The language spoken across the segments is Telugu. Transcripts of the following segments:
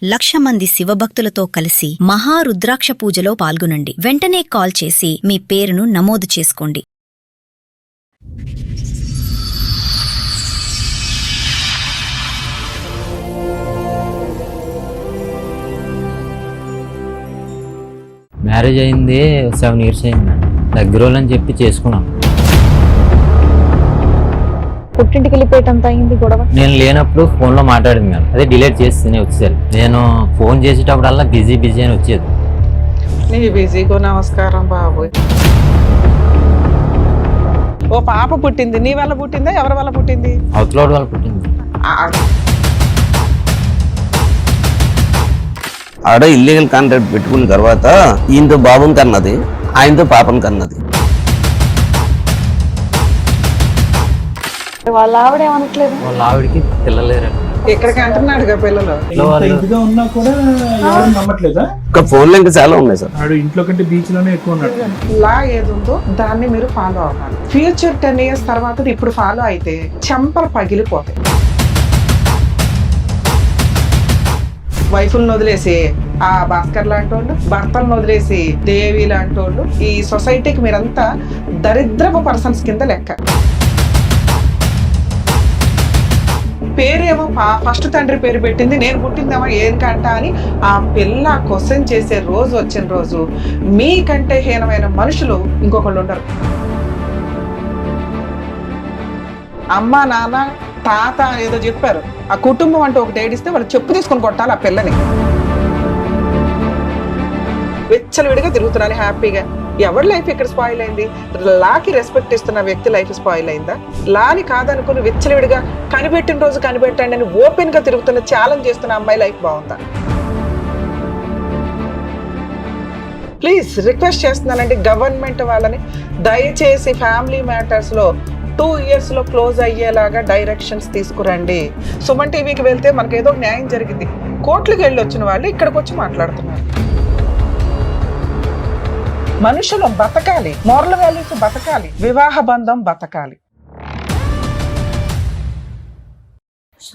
1,00,000 మంది శివభక్తులతో కలిసి మహారుద్రాక్ష పూజలో పాల్గొనండి. వెంటనే కాల్ చేసి మీ పేరును నమోదు చేసుకోండి. మ్యారేజ్ అయింది 7 years అయింది. దగ్గరోళ్ళని చెప్పి చేసుకున్నాం. పుట్టింటికి వెళ్ళిపోయేటంత అయింది గొడవ. నేను లేనప్పుడు ఫోన్లో మాట్లాడింది మేడం. అదే డిలీట్ చేస్తేనే వచ్చేది. నేను ఫోన్ చేసేటప్పుడల్లా బిజీ అని వచ్చేది. నీ బిజీకు నమస్కారం బాబు. ఓ పాప పుట్టింది. నీ వల్ల పుట్టిందా ఎవరి వల్ల పుట్టింది? అవతలోడు వల్ల పుట్టింది. ఆడ ఇల్లీగల్ కాంట్రాక్ట్ పెట్టుకున్న తర్వాత ఈయనతో బాబుని కన్నది, ఆయనతో పాపను కన్నది. వాళ్ళ ఆవిడ ఏమనట్లేదు. వాళ్ళ ఆవిడికి పిల్లలేరండి. ఎక్కడికి అంటున్నాడుగా పిల్లలు. ఇంటిగా ఉన్నా కూడా ఎవరు నమ్మట్లేదా? ఇంకా ఫోన్లో ఇంకా చాలా ఉన్నాయి సార్. ఆడు ఇంట్లో కంటే బీచ్ లోనే ఎక్కువ ఉన్నాడు. లా ఏది ఉందో దాన్ని మీరు ఫాలో అవ్వాలి. ఫ్యూచర్ 10 years తర్వాత ఇప్పుడు ఫాలో అయితే చెంపలు పగిలిపోతాయి. వైఫుల్ని వదిలేసి ఆ భాస్కర్ లాంటి వాళ్ళు, భర్తలను వదిలేసి దేవి లాంటి వాళ్ళు, ఈ సొసైటీకి మీరంతా దరిద్రపు పర్సన్స్ కింద లెక్క. పేరేమో ఫస్ట్ తండ్రి పేరు పెట్టింది, నేను పుట్టిందేమో ఏంకంట అని ఆ పిల్ల క్వశ్చన్ చేసే రోజు వచ్చిన రోజు మీకంటే హీనమైన మనుషులు ఇంకొకళ్ళు ఉండరు. అమ్మ నాన్న తాత ఏదో చెప్పారు, ఆ కుటుంబం అంటే ఒకటి ఏడిస్తే వాళ్ళు చెప్పు తీసుకొని కొట్టాలి ఆ పిల్లని. విచ్చలవిడిగా తిరుగుతున్నాను హ్యాపీగా. ఎవరి లైఫ్ ఇక్కడ స్పాయిల్ అయింది? లాకి రెస్పెక్ట్ ఇస్తున్న వ్యక్తి లైఫ్ స్పాయిల్ అయిందా? లాని కాదనుకుని విచ్చలవిడిగా కనిపెట్టిన రోజు కనిపెట్టండి అని ఓపెన్ గా తిరుగుతున్న ఛాలెంజ్ చేస్తున్న అమ్మాయి లైఫ్ బాగుందా? ప్లీజ్ రిక్వెస్ట్ చేస్తున్నానండి గవర్నమెంట్ వాళ్ళని, దయచేసి ఫ్యామిలీ మ్యాటర్స్ లో 2 years లో క్లోజ్ అయ్యేలాగా డైరెక్షన్స్ తీసుకురండి. సుమన్ టీవీకి వెళ్తే మనకు ఏదో న్యాయం జరిగింది. కోర్టులకు వెళ్ళి వచ్చిన వాళ్ళు ఇక్కడికి వచ్చి మాట్లాడుతున్నారు. మనుషులు బతకాలి, మోరల్ వాల్యూస్ బతకాలి, వివాహ బంధం బతకాలి.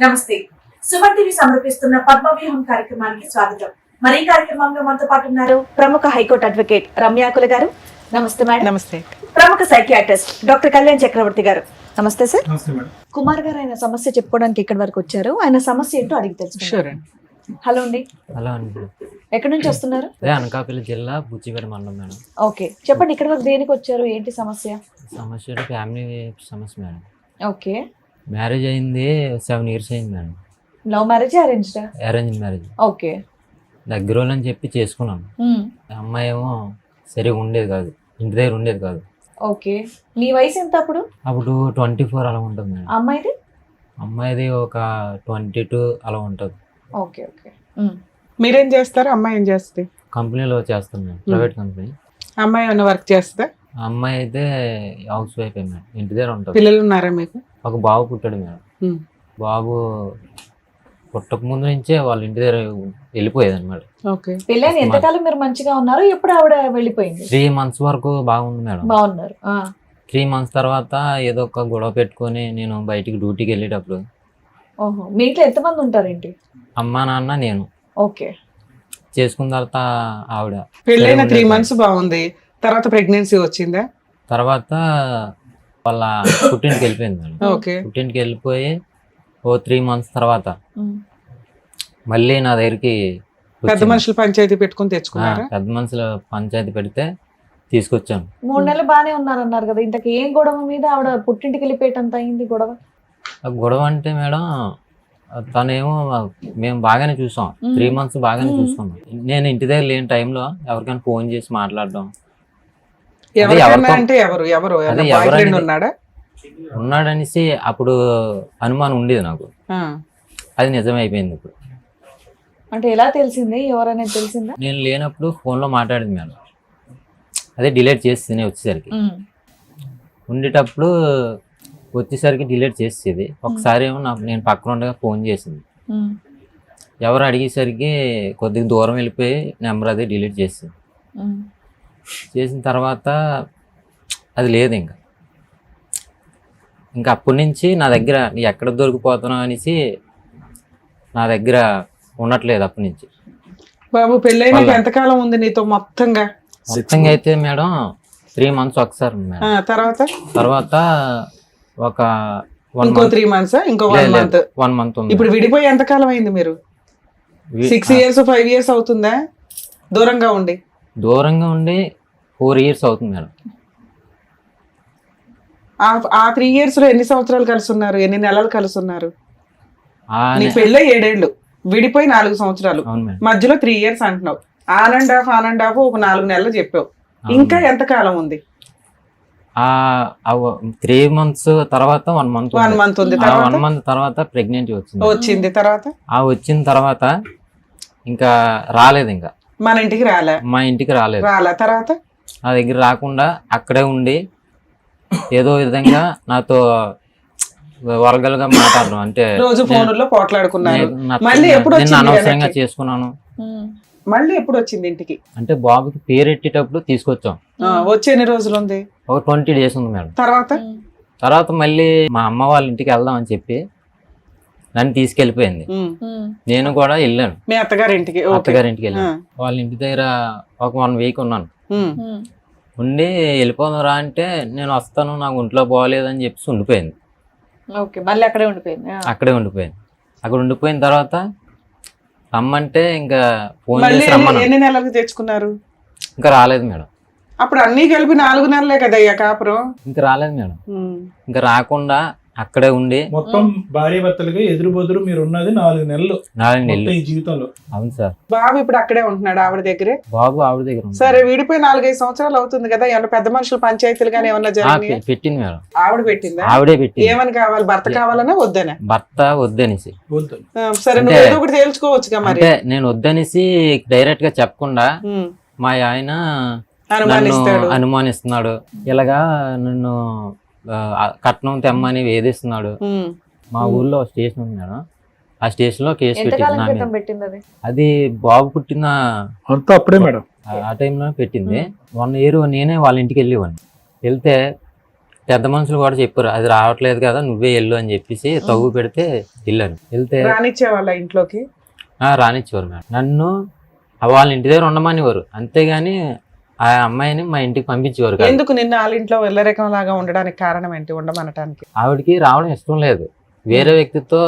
నమస్తే. సుమన్ టీవీ సమర్పిస్తున్న పద్మవ్యూహం కార్యక్రమానికి స్వాగతం. మరి ఈ కార్యక్రమంలో మనతో పాటు ఉన్నారు ప్రముఖ హైకోర్టు అడ్వకేట్ రమ్యాకుల గారు. నమస్తే మేడం. నమస్తే. ప్రముఖ సైకియాట్రిస్ట్ డాక్టర్ కళ్యాణ్ చక్రవర్తి గారు. నమస్తే సార్. నమస్తే మేడం. కుమార్ గారు ఆయన సమస్య చెప్పుకోవడానికి ఇక్కడి వరకు వచ్చారు. ఆయన సమస్య ఏంటో అడిగి తెలుసుకుంటారు. హలో అండి. అలా అండి. ఎక్కడి నుంచి వస్తున్నారు? అదే అనకాపల్లి జిల్లా బుచ్చిపేట మండలం మేడం. ఓకే, చెప్పండి. ఇక్కడి వరకు దేనికి వచ్చారు? ఏంటి సమస్య? సమస్య ఫ్యామిలీ సమస్య మేడం. ఓకే. మ్యారేజ్ అయింది 7 years అయింది మేడం. లవ్ మ్యారేజ్ అరేంజ్డా? Arrange marriage. ఓకే. దగ్గరోళ్ళని చెప్పి చేసుకున్నాం. అమ్మాయి ఏమో సరిగా ఉండేది కాదు, ఇంటి దగ్గర ఉండేది కాదు. ఓకే. మీ వయసు ఎంత అప్పుడు? అప్పుడు 24 అలా ఉంటుంది మేడం. అమ్మాయిది? అమ్మాయిది ఒక 22 అలా ఉంటుంది. Okay okay. మీరేం చేస్తారు? అమ్మాయి ఏం చేస్తుంది? కంపెనీలో చేస్తాను మేడం, ప్రైవేట్ కంపెనీ. అమ్మాయి ఏమైనా వర్క్ చేస్తా? అమ్మాయి అయితే హౌస్ వైఫ్ మేడం, ఇంటి దగ్గర ఉంటుంది. పిల్లలు ఉన్నారా మీకు? ఒక బాబు పుట్టాడు మేడం. బాబు పుట్టక ముందు నుంచే వాళ్ళ ఇంటి దగ్గర వెళ్ళిపోయేది అనమాట. పెళ్ళైన ఎంతకాలం మీరు మంచిగా ఉన్నారు? ఎప్పుడు ఆవిడ వెళ్ళిపోయింది? 3 months వరకు బాగుంది మేడం. బాగున్నారు. 3 months తర్వాత ఏదో ఒక గొడవ పెట్టుకొని నేను బయటికి డ్యూటీకి వెళ్ళేటప్పుడు. ఓహో, మీ ఇంట్లో ఎంతమంది ఉంటారేంటి? అమ్మ నాన్న నేను. ఓకే. చేసుకున్న తర్వాత ఆవిడ పెళ్ళైన 3 months బాగుంది, తర్వాత ప్రెగ్నెన్సీ వచ్చిందా? తర్వాత వాళ్ళ పుట్టింటికి వెళ్ళిపోయింది మేడం. ఓకే. పుట్టింటికి వెళ్ళిపోయి ఓ 3 months తర్వాత మళ్ళీ నా దగ్గరికి పెద్ద మనుషులు పంచాయతీ పెట్టుకుని తెచ్చుకున్నారా? పెద్ద మనుషులు పంచాయతీ పెడితే తీసుకొచ్చాను. 3 నెలలు బాగానే ఉన్నారన్నారు కదా, ఇంతకు ఏం గొడవ మీద ఆవిడ పుట్టింటికి వెళ్ళిపోయేటంత అయింది గొడవ? గొడవ అంటే మేడం, తనేమో మేము బాగానే చూసాం, 3 months బాగానే చూసుకున్నాం. నేను ఇంటి దగ్గర లేని టైంలో ఎవరికైనా ఫోన్ చేసి మాట్లాడడం. ఉన్నాడనేసి అప్పుడు అనుమానం ఉండేది నాకు, అది నిజమే అయిపోయింది ఇప్పుడు. అంటే ఎలా తెలిసింది? ఎవరనేది తెలిసిందా? నేను లేనప్పుడు ఫోన్లో మాట్లాడింది మేడం. అదే డిలీట్ చేస్తేనే వచ్చేసరికి, ఉండేటప్పుడు వచ్చేసరికి డిలీట్ చేసేది. ఒకసారి ఏమో నేను పక్కన ఉండగా ఫోన్ చేసింది. ఎవరు అడిగేసరికి కొద్దిగా దూరం వెళ్ళిపోయి నెంబర్ అది డిలీట్ చేసింది. చేసిన తర్వాత అది లేదు. ఇంకా అప్పటి నుంచి నా దగ్గర ఎక్కడ దొరికిపోతున్నావు అనేసి నా దగ్గర ఉండట్లేదు అప్పటి నుంచి. బాబు పెళ్ళైనాక ఎంతకాలం ఉంది నీతో మొత్తంగా? మొత్తంగా అయితే మేడం 3 months ఒకసారి ఉంది మేడం. తర్వాత ఒక ఇంకో 3 months, ఇంకో 1 month. 1 month ఉంది. ఇప్పుడు విడిపోయి ఎంతకాలం అయింది మీరు? 6 years 5 years అవుతుందా దూరంగా ఉండి? దూరంగా ఉండి 4 years అవుతుంది మేడం. ఆ 3 years లో ఎన్ని సంవత్సరాలు కలిసి ఉన్నారు? ఎన్ని నెలలు కలిసి ఉన్నారు? నీ పెళ్ళి 7 ఏళ్ళు, విడిపోయి 4 సంవత్సరాలు, అవును మేడం. మధ్యలో 3 years అంటున్నావు. ఆన్ అండ్ ఆఫ్ ఒక 4 నెలలు చెప్పావు. ఇంకా ఎంతకాలం ఉంది? 3 months తర్వాత 1 month 1 month ఉంది. 1 month తర్వాత ప్రెగ్నెంట్ వచ్చింది. తర్వాత వచ్చిన తర్వాత ఇంకా రాలేదు, ఇంకా మన ఇంటికి రాలే. మా ఇంటికి రాలేదు. తర్వాత నా దగ్గర రాకుండా అక్కడే ఉండి ఏదో విధంగా నాతో వరగలుగా మాట్లాడడం, అంటే రోజు ఫోన్లో పోట్లాడుకున్నారు. నేను మళ్ళీ ఎప్పుడు వచ్చింది అనవసరంగా వెనక్కి? చేసుకున్నాను. మళ్ళీ ఎప్పుడు వచ్చింది ఇంటికి? అంటే బాబుకి పేరెట్టేటప్పుడు తీసుకొచ్చాం. వచ్చి ఎన్ని రోజులు ఉంది? ఒక 20 days ఉంది మేడం. తర్వాత మళ్ళీ మా అమ్మ వాళ్ళ ఇంటికి వెళ్దాం అని చెప్పి నన్ను తీసుకెళ్ళిపోయింది. నేను కూడా వెళ్ళాను మీ అత్తగారి ఇంటికి. అత్తగారింటికి వెళ్ళాను. వాళ్ళ ఇంటి దగ్గర ఒక 1 week ఉన్నాను. ఉండి వెళ్ళిపోదాం రా అంటే నేను వస్తాను, నాకు ఒంట్లో బాగోలేదని చెప్పేసి ఉండిపోయింది. మళ్ళీ అక్కడే ఉండిపోయింది. అక్కడ ఉండిపోయిన తర్వాత రమ్మంటే ఇంకా ఫోన్ మళ్ళీ చేసి రమ్మన్నా. ఎన్ని నెలలకు తెచ్చుకున్నారు? ఇంకా రాలేదు మేడం. అప్పుడు అన్ని కలిపి 4 నెలలే కదయ్యా కాపురం. ఇంకా రాలేదు మేడం. ఇంకా రాకుండా అక్కడే ఉండి మొత్తం భార్య భర్తలుగా ఎదురు బొదురు మీరు ఉన్నది 4 నెలలు 4 నెలలు ఈ జీవితంలో. అవును సార్. బాబు ఇప్పుడు అక్కడే ఉంటున్నాడు ఆవిడ దగ్గరే? బాబు ఆవిడ దగ్గర ఉంది. సరే, విడిపోయి 4-5 సంవత్సరాలు అవుతుంది కదా, ఏమన్నా పెద్ద మనుషులు పంచాయతీలు కానీ ఏమన్నా జరిగింది? పెట్టింది మేడం. ఆవిడ పెట్టిందా? ఆవిడే పెట్టింది. ఏమని కావాలి? భర్త కావాలన్నా వద్దనే? భర్త వద్దనేసి. సరే, నువ్వు ఏదో ఒకటి తేల్చుకోవచ్చుగా మరి. అంటే నేను వద్దనేసి డైరెక్ట్ గా చెప్పకుండా మా ఆయన అనుమానిస్తున్నాడు. ఇలాగా నన్ను కట్నం తెమ్మని వేధిస్తున్నాడు. మా ఊర్లో స్టేషన్ ఉంది మేడం, ఆ స్టేషన్ లో కేసు పెట్టింది. అది బాబు పుట్టిన అప్పుడే మేడం ఆ టైంలో పెట్టింది. 1 year నేనే వాళ్ళ ఇంటికి వెళ్ళేవాడిని. వెళ్తే పెద్ద మనుషులు కూడా చెప్పారు, అది రావట్లేదు కదా నువ్వే వెళ్ళు అని చెప్పేసి తగ్గు పెడితే వెళ్ళాను. వెళ్తే రానిచ్చేవాళ్ళ ఇంట్లోకి? రానిచ్చేవారు మేడం. నన్ను వాళ్ళ ఇంటి దగ్గర ఉండమనేవారు, అంతేగాని ఆ అమ్మాయిని మా ఇంటికి పంపించేవారు. ఎందుకు నిన్న వాళ్ళ ఇంట్లో వెళ్ళరకం లాగా ఉండడానికి కారణం ఏంటి? ఉండమనటానికి ఆవిడకి రావడం ఇష్టం లేదు. వేరే వ్యక్తితో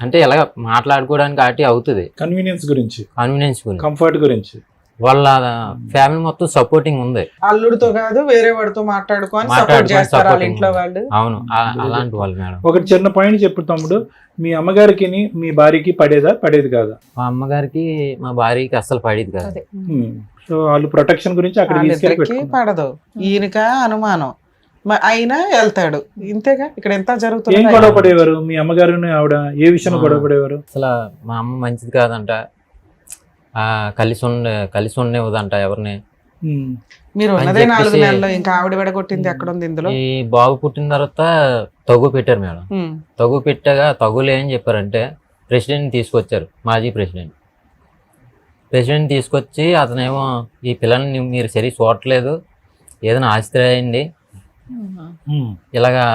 అంటే ఎలా మాట్లాడుకోవడానికి ఆటి అవుతుంది. కన్వీనియన్స్ గురించి, కంఫర్ట్ గురించి వాళ్ళ ఫ్యామిలీ మొత్తం సపోర్టింగ్ ఉంది. అల్లుడితో కాదు వేరే వాడితో మాట్లాడుకొని సపోర్ట్ చేస్తారు వాళ్ళ ఇంట్లో వాళ్ళు. అవును, అలాంటి వాళ్ళు మేడం. ఒక చిన్న పాయింట్ చెప్పు తమ్ముడు, మీ అమ్మగారికి మీ భార్యకి పడేది కాదా? మా అమ్మగారికి మా భార్యకి అస్సలు పడేది కాదు. సో వాళ్ళు ప్రొటెక్షన్ గురించి అక్కడ పడదు. ఈయనక అనుమానం అయినా వెళ్తాడు, ఇంతేగా. ఇక్కడ ఎంత జరుగుతుంది? ఏం గొడవ పడేవారు మీ అమ్మగారు ఆవిడ? ఏ విషయంలో గొడవ పడేవారు? అసలు మా అమ్మ మంచిది కాదంట, కలిసి ఉండేదంట ఎవరిని. మీరు ఉన్నదే 4 నెలలు, ఇంకా ఆవిడ విడగొట్టింది ఎక్కడ ఉంది ఇందులో? ఈ బాబు పుట్టిన తర్వాత తగు పెట్టారు మేడం. తగు పెట్టాగా తగులు ఏం చెప్పారంటే ప్రెసిడెంట్ తీసుకొచ్చారు, మాజీ ప్రెసిడెంట్ తీసుకొచ్చి అతనేమో ఈ పిల్లల్ని మీరు సరి చూడట్లేదు, ఏదైనా ఆస్తి రాయండి ఇలాగా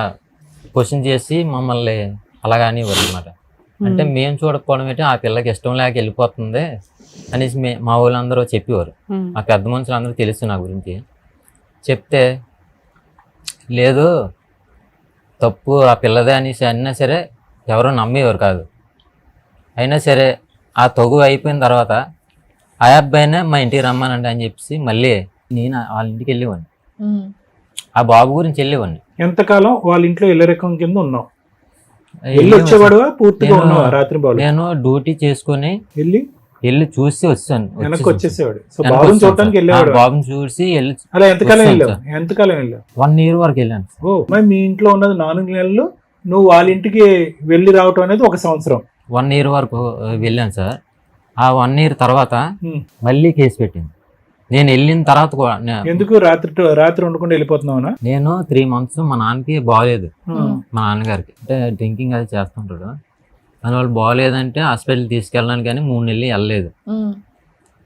క్వశ్చన్ చేసి మమ్మల్ని అలాగని అనమాట. అంటే మేము చూడకపోవడం ఏంటి, ఆ పిల్లకి ఇష్టం లేక వెళ్ళిపోతుంది అనేసి మా వాళ్ళందరూ చెప్పేవారు. ఆ పెద్ద మనుషులు అందరూ తెలుసు నా గురించి. చెప్తే లేదు తప్పు ఆ పిల్లదే అనేసి అయినా సరే ఎవరో నమ్మేవారు కాదు. అయినా సరే ఆ తగు అయిపోయిన తర్వాత ఆ అబ్బాయినే మా ఇంటికి రమ్మానండి అని చెప్పేసి మళ్ళీ నేను వాళ్ళ ఇంటికి వెళ్ళేవాడిని. ఆ బాబు గురించి వెళ్ళేవాడిని. ఎంతకాలం వాళ్ళ ఇంట్లో ఇళ్ళరకం కింద ఉన్నావు? వచ్చేవాడు పూర్తిగా ఉన్నావా? రాత్రి నేను డ్యూటీ చేసుకుని వెళ్ళి చూసి వచ్చాను. వచ్చేసేవాడు. సో బాబుని చూడటానికి వెళ్ళేవాడు. బాబుని చూసి అలా ఎంతకాలం వెళ్ళావు? 1 year వరకు వెళ్ళాను. ఓ, మరి మీ ఇంట్లో ఉన్నది 4 నెలలు, నువ్వు వాళ్ళ ఇంటికి వెళ్ళి రావటం అనేది 1 సంవత్సరం. 1 year వరకు వెళ్ళాను సార్. ఆ 1 year తర్వాత మళ్ళీ కేసు పెట్టింది. నేను వెళ్ళిన తర్వాత కూడా ఎందుకు రాత్రి ఉండకుండా వెళ్ళిపోతున్నావునా? నేను 3 months మా నాన్నకి బాగలేదు, మా నాన్నగారికి అంటే డ్రింకింగ్ అది చేస్తుంటాడు. దానివల్ల బాగలేదంటే హాస్పిటల్ తీసుకెళ్ళడానికి కానీ 3 నెలలు వెళ్ళలేదు.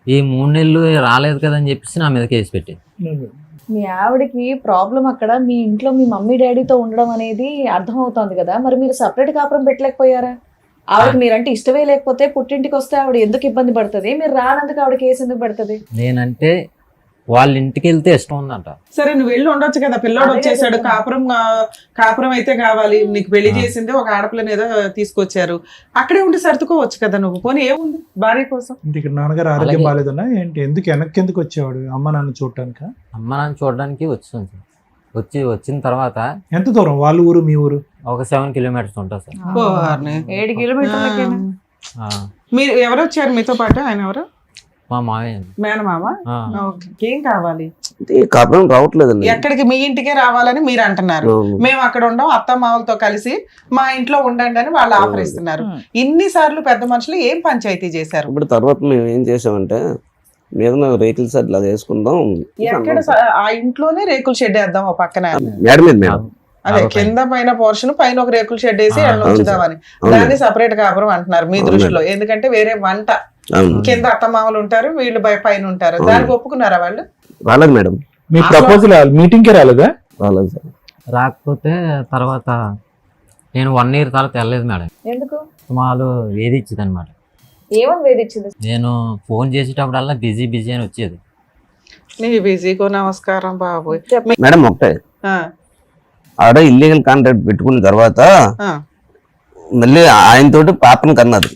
ఈ 3 నెలలు రాలేదు కదా అని చెప్పేసి నా మీద కేసు పెట్టింది. మీ ఆవిడకి ప్రాబ్లం అక్కడ మీ ఇంట్లో మీ మమ్మీ డాడీతో ఉండడం అనేది అర్థమవుతోంది కదా, మరి మీరు సపరేట్ కాపురం పెట్టలేకపోయారా? ఆవిడకి మీరంటే ఇష్టమే లేకపోతే పుట్టింటికి వస్తే ఆవిడ ఎందుకు ఇబ్బంది పడుతుంది, మీరు రానందుకు ఆవిడ కేసు ఎందుకు పడుతుంది? నేనంటే వాళ్ళ ఇంటికి వెళ్తే ఇష్టం ఉందంట. సరే నువ్వు వెళ్ళి ఉండొచ్చు కదా, పిల్లోడు వచ్చేసాడు, కాపురం అయితే కావాలి, నీకు పెళ్లి చేసింది ఒక ఆడపిల్లని ఏదో తీసుకొచ్చారు, అక్కడే ఉండి సర్దుకోవచ్చు కదా నువ్వు. పోనీ ఏముంది భార్య కోసం. ఇక్కడ నాన్నగారు ఆరోగ్యం బాగాలేదన్నా ఏంటి, వెనక్కి ఎందుకు వచ్చేవాడు అమ్మ నాన్న చూడటానికి? అమ్మ నాన్న చూడడానికి వచ్చింది సార్. వచ్చిన తర్వాత ఎంత దూరం వాళ్ళ ఊరు మీ ఊరు? ఒక 7 kilometers ఉంటుంది సార్. 7 కిలోమీటర్లకేనా? మీరు ఎవరు వచ్చారు మీతో పాటు? ఆయన ఎవరు? మా మావయ్య. మేనమామ. ఏం కావాలి? కాపురం రావట్లేదండి. ఎక్కడికి? మీ ఇంటికే రావాలని మీరు అంటున్నారు. మేము అక్కడ ఉండం, అత్త మామలతో కలిసి మా ఇంట్లో ఉండండి అని వాళ్ళు ఆఫర్ ఇస్తున్నారు. ఇన్నిసార్లు పెద్ద మనుషులు ఏం పంచాయతీ చేశారు? ఇప్పుడు తర్వాత మేము ఏం చేసామంటే మీద రేకుల షెడ్ అది వేసుకుందాం. ఎక్కడ? ఆ ఇంట్లోనే రేకుల షెడ్ వేద్దాం ఓ పక్కన. మేడ మీద మేడం. అదే కింద పైన పోర్షన్, పైన ఒక రేకుల షెడ్ వేసి ఉంచుదామని. దాన్ని సపరేట్ కాపురం అంటున్నారు మీ దృష్టిలో, ఎందుకంటే వేరే వంట, కింద అత్తమామలు ఉంటారు, వీళ్ళు పైన ఉంటారు. దానికి ఒప్పుకున్నారా వాళ్ళు? రాలేదు మేడం. మీ ప్రపోజల్ మీటింగ్ కి రాలేదా? రాలేదు సార్. రాకపోతే తర్వాత నేను 1 year తర్వాత వెళ్ళలేదు మేడం. ఎందుకు? వాళ్ళు వేధించింది అనమాట. ఏమని వేధించింది? నేను ఫోన్ చేసేటప్పుడల్లా బిజీ అని వచ్చేది. నీ బిజీకో నమస్కారం బాబు. మేడం ఒకటే, ఆడ ఇల్లీగల్ కాంట్రాక్ట్ పెట్టుకున్న తర్వాత మళ్ళీ ఆయనతోటి పాపను కన్నది,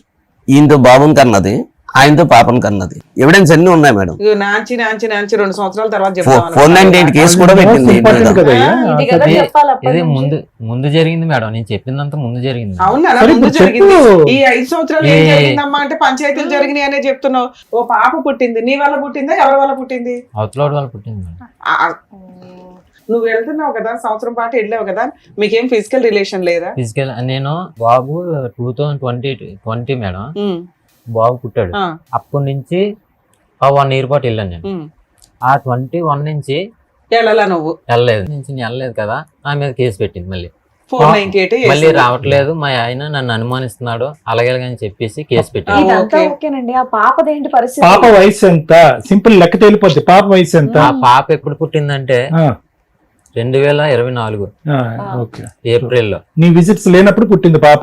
ఈయనతో బాబుని కన్నది, ఆయనతో పాపను కన్నది. ఎవిడెన్స్ అన్ని ఉన్నాయి మేడం. నాంచి 2 సంవత్సరాల తర్వాత 498 కేసు కూడా పెట్టింది. ఇది ముందు జరిగింది మేడం, నేను చెప్పిందంతా ముందు జరిగింది. అవునా? ముందు జరిగింది. ఈ 5 సంవత్సరాలు ఏం జరిగిందమ్మా అంటే పంచాయతీలు జరిగినాయి అనే చెప్తున్నావు. ఓ పాప పుట్టింది, నీ వల్ల పుట్టిందా ఎవరి వల్ల పుట్టింది? అవతలోడి వల్ల పుట్టింది మేడం. నువ్వు వెళ్తున్నావు కదా, సంవత్సరం పాటు వెళ్ళావు కదా, మీకేం ఫిజికల్ రిలేషన్ లేదా? ఫిజికల్ నేను బాబు 2020 మేడం బాబు పుట్టాడు. అప్పటి నుంచి 1 year పాటు వెళ్ళాను నేను. ఆ 21 నుంచి వెళ్ళాలా? నువ్వు వెళ్ళలేదు కదా, నా మీద కేసు పెట్టింది. మళ్ళీ 498 మళ్ళీ రావట్లేదు, మా ఆయన నన్ను అనుమానిస్తున్నాడు అలాగే అని చెప్పేసి కేసు పెట్టింది. ఇదంతా ఓకేనండి. ఆ పాపదేంటి పరిస్థితి? పాప వయసు ఎంత? సింపుల్ లెక్క తేలిపోద్ది. పాప వయసు ఎంత? ఆ పాప ఎప్పుడు పుట్టిందంటే 2024 ఏప్రిల్లో. నీ విజిట్స్ లేనప్పుడు పుట్టింది పాప.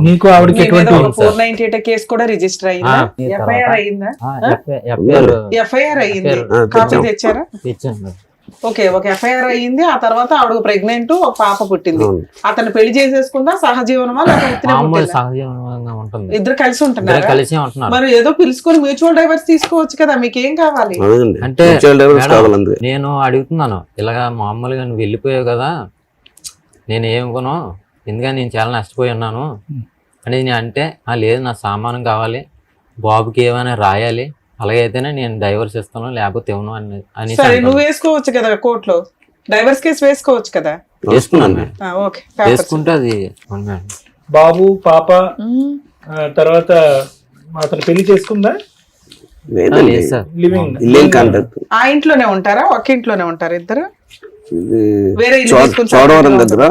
నీకు ఆవిడకి ఎటువంటి 498 కేసు కూడా రిజిస్టర్ అయిందా? ఎఫ్ఐఆర్ అయిందా? ఎఫ్ఐఆర్ అయింది. కాపీ తెచ్చారా? ఓకే, ఒక ఎఫ్ఐఆర్ అయ్యింది. ఆ తర్వాత ఆవిడ ప్రెగ్నెంట్, ఒక పాప పుట్టింది. అతను పెళ్లి చేసేసుకుందా? సహజీవనమా? ఇద్దరు కలిసి ఉంటున్నారు. మరి ఏదో పిలుచుకొని మ్యూచువల్ డైవర్స్ తీసుకోవచ్చు కదా, మీకేం కావాలి? అంటే నేను అడుగుతున్నాను, ఇలాగా మామూలుగా నువ్వు వెళ్ళిపోయావు కదా, నేను ఏమనుకోను, ఎందుకని నేను చాలా నష్టపోయి ఉన్నాను అని నేను అంటే, లేదు నా సామానం కావాలి, బాబుకి ఏమైనా రాయాలి, అలాగైతేనే నేను డైవర్స్ ఇస్తాను లేకపోతే ఇవ్వను అని. సరే, నువ్వు వేసుకోవచ్చు కదా కోర్టులో, డైవర్స్ కేసు వేసుకోవచ్చు కదా. వేసుకున్నాను. వేసుకుంటే అది బాబు పాప తర్వాత అతను పెళ్లి చేసుకుందా? ఆ ఇంట్లోనే ఉంటారా? ఒక ఇంట్లోనే ఉంటారా ఇద్దరు? వేరే చోడవరం దగ్గర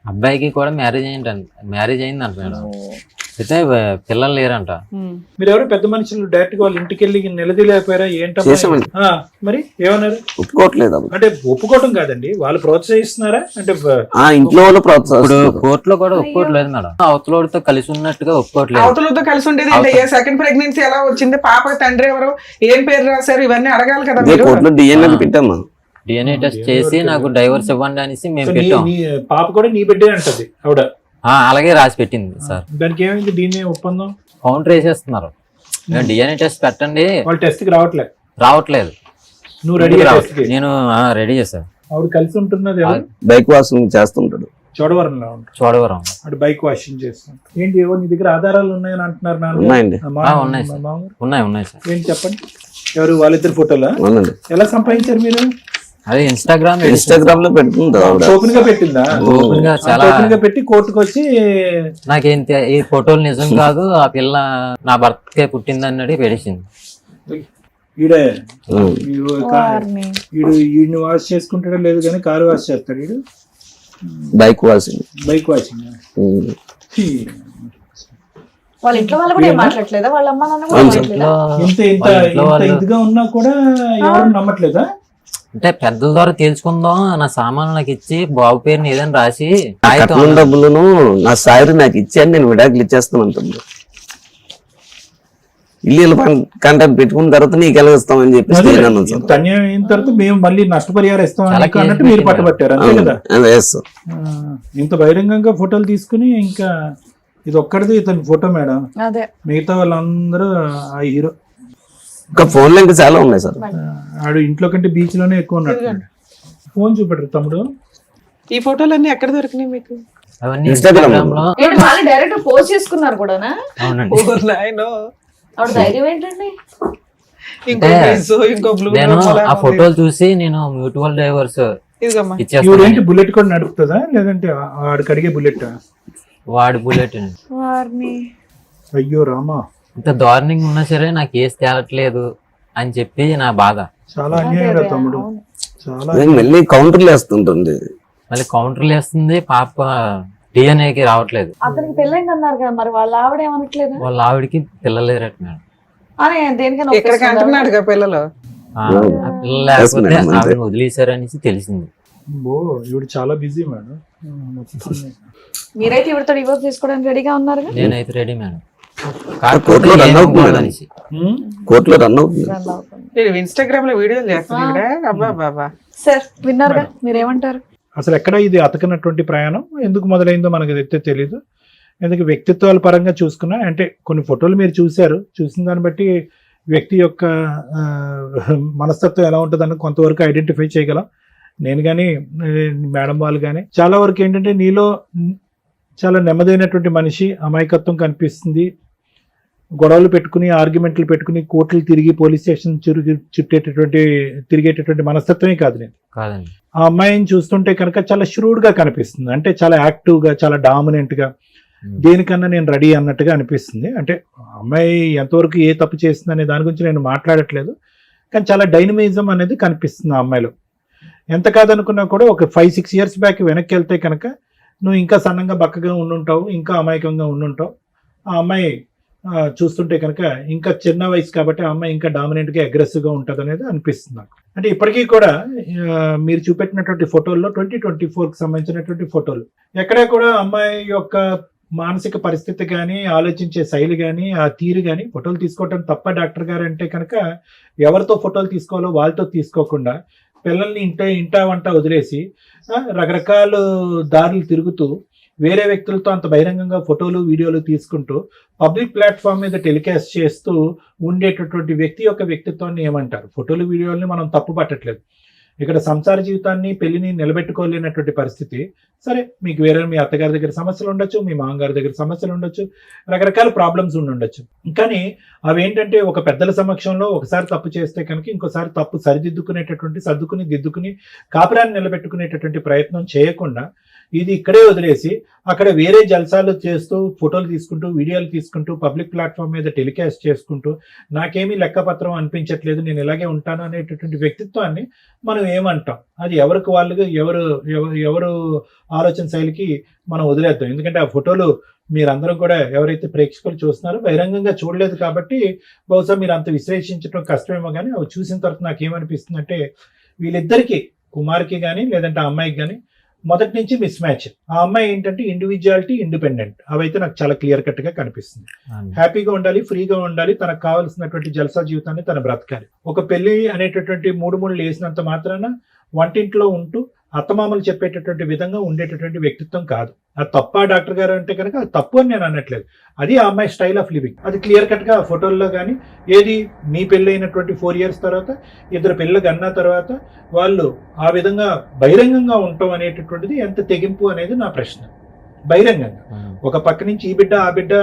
అబ్బాయికి కూడా మ్యారేజ్ అయిందంట మేడం. అయితే పిల్లలు లేరంట. మీరు ఎవరు పెద్ద మనుషులు డైరెక్ట్ గా వాళ్ళ ఇంటికి వెళ్ళి నిలదీలేకపోయారా? ఏంటమ్మా మరి ఏమన్నారు? ఒప్పుకోవట్లేదు. అంటే ఒప్పుకోవటం కాదండి, వాళ్ళు ప్రోత్సహిస్తున్నారా? అంటే ఇంట్లో వాళ్ళు ప్రోత్సహిస్తారు. కోర్టులో కూడా ఒప్పుకోవట్లేదు మేడం. అవతలతో కలిసి ఉన్నట్టుగా ఒప్పుకోవట్లేదు. అవతలతో కలిసి ఉండేది సెకండ్ ప్రెగ్నెన్సీ ఎలా వచ్చింది, పాప తండ్రి ఎవరు, ఏం పేరు రాశారు, ఇవన్నీ అడగాలి కదా. కోర్టులో డిఎన్ఏ పెట్టామా? డిఎన్ఏ టెస్ట్ చేసి నాకు డైవర్స్ ఇవ్వండి అనేసి మేము పెట్టాం. పాప కూడా నీ బిడ్డే అంటది ఆవిడ. అలాగే రాసి పెట్టింది సార్. దానికి ఏమైంది? డిఎన్ఏ ఒప్పందం కౌంటర్ వేసేస్తున్నారు. డిఎన్ఏ టెస్ట్ పెట్టండి, వాళ్ళు టెస్ట్ కి రావట్లేదు. నువ్వు రెడీ? నేను రెడీ చేశాను. ఆవిడ కలిసి ఉంటున్నది బైక్ వాషింగ్ చేస్తుంటాడు, చోడవరంలో ఉంటాడు. చోడవరం అటు బైక్ వాషింగ్ చేస్తాను. ఏంటి ఏవో నీ దగ్గర ఆధారాలు ఉన్నాయని అంటున్నారు? ఉన్నాయి సార్. ఏంటి చెప్పండి. ఎవరు? వాళ్ళిద్దరు ఫోటోలా? ఎలా సంపాదించారు మీరు? అదే ఇన్స్టాగ్రామ్ లో పెడుతుందా? ఓపెన్ గా పెట్టిందా? ఓపెన్ గా పెట్టి కోర్టుకు వచ్చి నాకేంటి ఈ ఫోటోలు నిజం కాదు, ఆ పిల్ల నా భర్తకే పుట్టింది అన్నది పెడిచింది. ఈయన్ని వాష్ చేసుకుంటాడో లేదు కానీ కారు వాష్ చేస్తాడు వీడు. Bike washing. వాళ్ళ ఇంట్లో వాళ్ళు కూడా మాట్లాడలేదా? వాళ్ళ అమ్మ నాన్న కూడా ఇంత ఇదిగా ఉన్నా కూడా ఎవరు నమ్మట్లేదా? అంటే పెద్దల ద్వారా తేల్చుకుందాం, నా సామాన్లు నాకు ఇచ్చి బాబు పేరుని ఏదైనా రాసి కాగితం కట్నం డబ్బులను నా సాయిరి నాకు ఇచ్చాను, నేను విడాకులు ఇచ్చేస్తాను తమ్ముడు. ఇల్లు కాంట్రాక్ట్ పెట్టుకున్న తర్వాత నీకు ఎలా ఇస్తామని చెప్పేసి నేను అన్నాను సార్. ఇంత అన్యాయం అయిన తర్వాత మేము మళ్ళీ నష్టపరిహారం ఇస్తాం చాలా అన్నట్టు మీరు పట్టుబట్టారు అంతే కదా. Yes sir. ఇంత బహిరంగంగా ఫోటోలు తీసుకుని ఇంకా ఇది ఒక్కడిది ఇతని ఫోటో మేడం, అదే మిగతా వాళ్ళందరూ ఆ హీరో. ఇంకా ఫోన్లో ఇంకా చాలా ఉన్నాయి సార్. ఆడు ఇంట్లో కంటే బీచ్ లోనే ఎక్కువ ఉన్నట్టు. ఫోన్ చూపెట్టరు తమ్ముడు. ఈ ఫోటోలన్నీ ఎక్కడ దొరికినాయి మీకు? అవన్నీ Instagram Instagram లో. ఏంటి వాళ్ళు డైరెక్ట్ పోస్ట్ చేసుకున్నారు కూడానా? అవునండి. ఓ నాయనో. ఆవిడ ధైర్యం ఏంటండి? ఇంకో అంటే డ్రెస్, ఇంకో బ్లూ నేను ఆ ఫోటోలు చూసి నేను మ్యూచువల్ డైవర్స్ ఇదిగమ్మా. ఇవిడేంటి ఇచ్చేస్తాను. బుల్లెట్ కూడా నడుపుతుందా లేదంటే ఆడికి అడిగే బుల్లెట్? వాడి బుల్లెట్ వారిని అయ్యో రామా, ఇంత దారుణంగా ఉన్నా సరే నాకు కేసు తేలట్లేదు అని చెప్పి నా బాధ. చాలా అన్యాయం రా తమ్ముడు, చాలా. నేను మళ్ళీ కౌంటర్లు వేస్తుంటుంది. మళ్ళీ కౌంటర్లు వేస్తుంది, పాప డిఎన్ఏకి రావట్లేదు. అతనికి పెళ్ళైంది అన్నారు కదా, మరి వాళ్ళ ఆవిడ ఏమనట్లేదు? వాళ్ళ ఆవిడకి పిల్లలు లేరట మేడం. అని దేనికైనా ఇక్కడికి ఒప్పేసుకుందా? అంటున్నాడుగా పిల్లలు. ఆ పిల్లలు లేకపోతే Yes, madam. ఆవిడని వదిలేశారనేసి తెలిసింది. ఓ ఇవిడు చాలా బిజీ మేడం. మీరైతే ఇవిడతో డివోర్స్ తీసుకోవడానికి రెడీగా ఉన్నారుగా? నేనైతే రెడీ మేడం. కోర్టులో కాకపోతే రన్ ఏం అవుతుంది మేడం. అనేసి. కోర్టులో రన్ అవుతుంది. నేను ఇన్స్టాగ్రామ్ లో వీడియోలు చేస్తున్నాడు. అబ్బా బాబా. సార్ విన్నారుగా, మీరేమంటారు? అసలు ఎక్కడ ఇది అతకనటువంటి ప్రయాణం ఎందుకు మొదలైందో మనకు అయితే తెలీదు. ఎందుకు వ్యక్తిత్వాల పరంగా చూసుకున్నా అంటే కొన్ని ఫోటోలు మీరు చూశారు, చూసిన దాన్ని బట్టి వ్యక్తి యొక్క మనస్తత్వం ఎలా ఉంటుందని కొంతవరకు ఐడెంటిఫై చేయగలం. నేను కానీ మేడం వాళ్ళు కానీ చాలా వరకు ఏంటంటే నీలో చాలా నెమ్మదైనటువంటి మనిషి, అమాయకత్వం కనిపిస్తుంది. గొడవలు పెట్టుకుని ఆర్గ్యుమెంట్లు పెట్టుకుని కోర్టులు తిరిగి పోలీస్ స్టేషన్ తిరిగేటటువంటి మనస్తత్వమే కాదు నేను. కాదండి. ఆ అమ్మాయిని చూస్తుంటే కనుక చాలా ష్రూడ్గా కనిపిస్తుంది. అంటే చాలా యాక్టివ్గా, చాలా డామినెంట్గా, దేనికన్నా నేను రెడీ అన్నట్టుగా అనిపిస్తుంది. అంటే అమ్మాయి ఎంతవరకు ఏ తప్పు చేస్తుంది అనే దాని గురించి నేను మాట్లాడట్లేదు, కానీ చాలా డైనమిజం అనేది కనిపిస్తుంది ఆ అమ్మాయిలో. ఎంత కాదనుకున్నా కూడా ఒక 5-6 years బ్యాక్ వెనక్కి వెళ్తే కనుక నువ్వు ఇంకా సన్నంగా బక్కగా ఉండుంటావు, ఇంకా అమాయకంగా ఉండుంటావు. ఆ అమ్మాయి చూస్తుంటే కనుక ఇంకా చిన్న వయసు కాబట్టి ఆ అమ్మాయి ఇంకా డామినెంట్గా అగ్రెసివ్గా ఉంటుంది అనేది అనిపిస్తుంది నాకు. అంటే ఇప్పటికీ కూడా మీరు చూపెట్టినటువంటి ఫోటోల్లో 2024కి సంబంధించినటువంటి ఫోటోలు ఎక్కడా కూడా అమ్మాయి యొక్క మానసిక పరిస్థితి కానీ, ఆలోచించే శైలి కానీ, ఆ తీరు కానీ, ఫోటోలు తీసుకోవటం తప్ప డాక్టర్ గారు అంటే కనుక ఎవరితో ఫోటోలు తీసుకోవాలో వాళ్ళతో తీసుకోకుండా పిల్లల్ని ఇంటా వంట వదిలేసి రకరకాల దారులు తిరుగుతూ వేరే వ్యక్తులతో అంత బహిరంగంగా ఫోటోలు వీడియోలు తీసుకుంటూ పబ్లిక్ ప్లాట్ఫామ్ మీద టెలికాస్ట్ చేస్తూ ఉండేటటువంటి వ్యక్తి యొక్క వ్యక్తిత్వాన్ని ఏమంటారు? ఫోటోలు వీడియోల్ని మనం తప్పు పట్టట్లేదు. ఇక్కడ సంసార జీవితాన్ని, పెళ్లిని నిలబెట్టుకోలేనటువంటి పరిస్థితి. సరే, మీకు వేరే మీ అత్తగారి దగ్గర సమస్యలు ఉండొచ్చు, మీ మామగారి దగ్గర సమస్యలు ఉండొచ్చు, రకరకాల ప్రాబ్లమ్స్ ఉండొచ్చు. కానీ అవేంటంటే ఒక పెద్దల సమక్షంలో ఒకసారి తప్పు చేస్తే కనుక ఇంకోసారి తప్పు సర్దుకుని దిద్దుకుని కాపురాన్ని నిలబెట్టుకునేటటువంటి ప్రయత్నం చేయకుండా ఇది ఇక్కడే వదిలేసి అక్కడ వేరే జల్సాలు చేస్తూ ఫోటోలు తీసుకుంటూ వీడియోలు తీసుకుంటూ పబ్లిక్ ప్లాట్ఫామ్ మీద టెలికాస్ట్ చేసుకుంటూ నాకేమీ లెక్కపత్రం అనిపించట్లేదు, నేను ఇలాగే ఉంటాను అనేటటువంటి వ్యక్తిత్వాన్ని మనం ఏమంటాం? అది ఎవరికి వాళ్ళుగా ఎవరు ఆలోచన శైలికి మనం వదిలేద్దాం. ఎందుకంటే ఆ ఫోటోలు మీరందరూ కూడా ఎవరైతే ప్రేక్షకులు చూస్తున్నారో బహిరంగంగా చూడలేదు కాబట్టి బహుశా మీరు అంత విశ్లేషించడం కష్టమేమో. కానీ అవి చూసిన తర్వాత నాకేమనిపిస్తుంది అంటే వీళ్ళిద్దరికీ, కుమార్కి కానీ లేదంటే ఆ అమ్మాయికి కానీ మొదటి నుంచి మిస్ మ్యాచ్. ఆ అమ్మాయి ఏంటంటే ఇండివిజువాలిటీ, ఇండిపెండెంట్, అవైతే నాకు చాలా క్లియర్ కట్ గా కనిపిస్తుంది. హ్యాపీగా ఉండాలి, ఫ్రీగా ఉండాలి, తనకు కావాల్సినటువంటి జల్సా జీవితాన్ని తను బ్రతకాలి. ఒక పెళ్లి అనేటటువంటి మూడు వేసినంత మాత్రాన వంటింట్లో ఉంటూ అత్తమామలు చెప్పేటటువంటి విధంగా ఉండేటటువంటి వ్యక్తిత్వం కాదు. అది తప్ప డాక్టర్ గారు అంటే కనుక అది తప్పు అని నేను అనట్లేదు. అది ఆ అమ్మాయి స్టైల్ ఆఫ్ లివింగ్. అది క్లియర్ కట్ గా ఫోటోల్లో కానీ ఏది మీ పెళ్ళి అయినటువంటి 4 years తర్వాత, ఇద్దరు పిల్లలు అన్న తర్వాత వాళ్ళు ఆ విధంగా బహిరంగంగా ఉండటం అనేటటువంటిది ఎంత తెగింపు అనేది నా ప్రశ్న. బహిరంగంగా ఒక పక్క నుంచి ఈ బిడ్డ ఆ బిడ్డ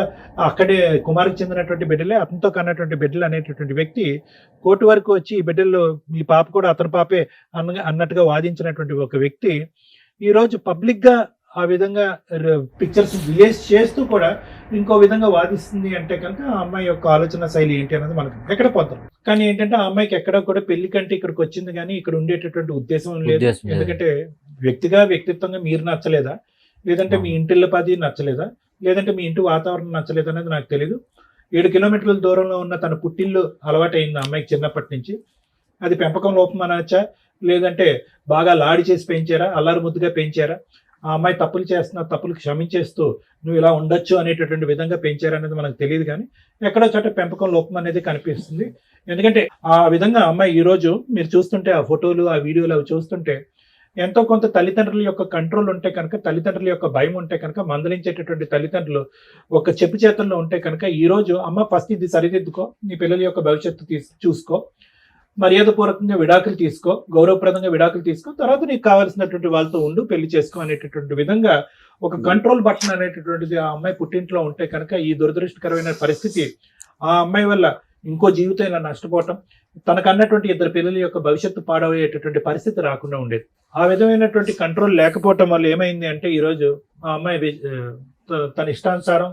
అక్కడే కుమారికి చెందినటువంటి బిడ్డలే, అతనితో కన్నటువంటి బిడ్డలు అనేటటువంటి వ్యక్తి కోర్టు వరకు వచ్చి ఈ బిడ్డల్లో మీ పాప కూడా అతని పాపే అన్నట్టుగా వాదించినటువంటి ఒక వ్యక్తి ఈరోజు పబ్లిక్ గా ఆ విధంగా పిక్చర్స్ రిలీజ్ చేస్తూ కూడా ఇంకో విధంగా వాదిస్తుంది అంటే కనుక ఆ అమ్మాయి యొక్క ఆలోచన శైలి ఏంటి అనేది మనకు ఎక్కడ పోతాం. కానీ ఏంటంటే ఆ అమ్మాయికి ఎక్కడ కూడా పెళ్లి కంటే ఇక్కడికి వచ్చింది కానీ ఇక్కడ ఉండేటటువంటి ఉద్దేశం లేదు. ఎందుకంటే వ్యక్తిత్వంగా మీరు నచ్చలేదా, లేదంటే మీ ఇంటిళ్ళ పది నచ్చలేదా, లేదంటే మీ ఇంటి వాతావరణం నచ్చలేదు అనేది నాకు తెలియదు. 7 kilometers దూరంలో ఉన్న తన పుట్టిల్లు అలవాటైంది అమ్మాయికి చిన్నప్పటి నుంచి. అది పెంపకం లోపం అనొచ్చా, లేదంటే బాగా లాడి చేసి పెంచారా, అల్లరి ముద్దుగా పెంచారా, ఆ అమ్మాయి తప్పులు చేస్తున్న తప్పులు క్షమించేస్తూ నువ్వు ఇలా ఉండొచ్చు అనేటటువంటి విధంగా పెంచారనేది మనకు తెలియదు, కానీ ఎక్కడో చోట పెంపకం లోపం అనేది కనిపిస్తుంది. ఎందుకంటే ఆ విధంగా అమ్మాయి ఈరోజు మీరు చూస్తుంటే ఆ ఫోటోలు ఆ వీడియోలు అవి చూస్తుంటే ఎంతో కొంత తల్లిదండ్రుల యొక్క కంట్రోల్ ఉంటే కనుక, తల్లిదండ్రుల యొక్క భయం ఉంటే కనుక, మందలించేటటువంటి తల్లిదండ్రులు ఒక చెప్పు చేతుల్లో ఉంటే కనుక ఈ రోజు అమ్మ ఫస్ట్ ఇది సరిదిద్దుకో, నీ పిల్లల యొక్క భవిష్యత్తు చూసుకో, మర్యాదపూర్వకంగా విడాకులు తీసుకో, గౌరవప్రదంగా విడాకులు తీసుకో, తర్వాత నీకు కావాల్సినటువంటి వాళ్ళతో ఉండు, పెళ్లి చేసుకో అనేటటువంటి విధంగా ఒక కంట్రోల్ బటన్ అనేటటువంటిది ఆ అమ్మాయి పుట్టింట్లో ఉంటే కనుక ఈ దురదృష్టకరమైన పరిస్థితి ఆ అమ్మాయి వల్ల ఇంకో జీవితం ఇలా నష్టపోవటం, తనకన్నటువంటి ఇద్దరు పిల్లల యొక్క భవిష్యత్తు పాడయ్యేటటువంటి పరిస్థితి రాకుండా ఉండేది. ఆ విధమైనటువంటి కంట్రోల్ లేకపోవటం వల్ల ఏమైంది అంటే ఈరోజు ఆ అమ్మాయి తన ఇష్టానుసారం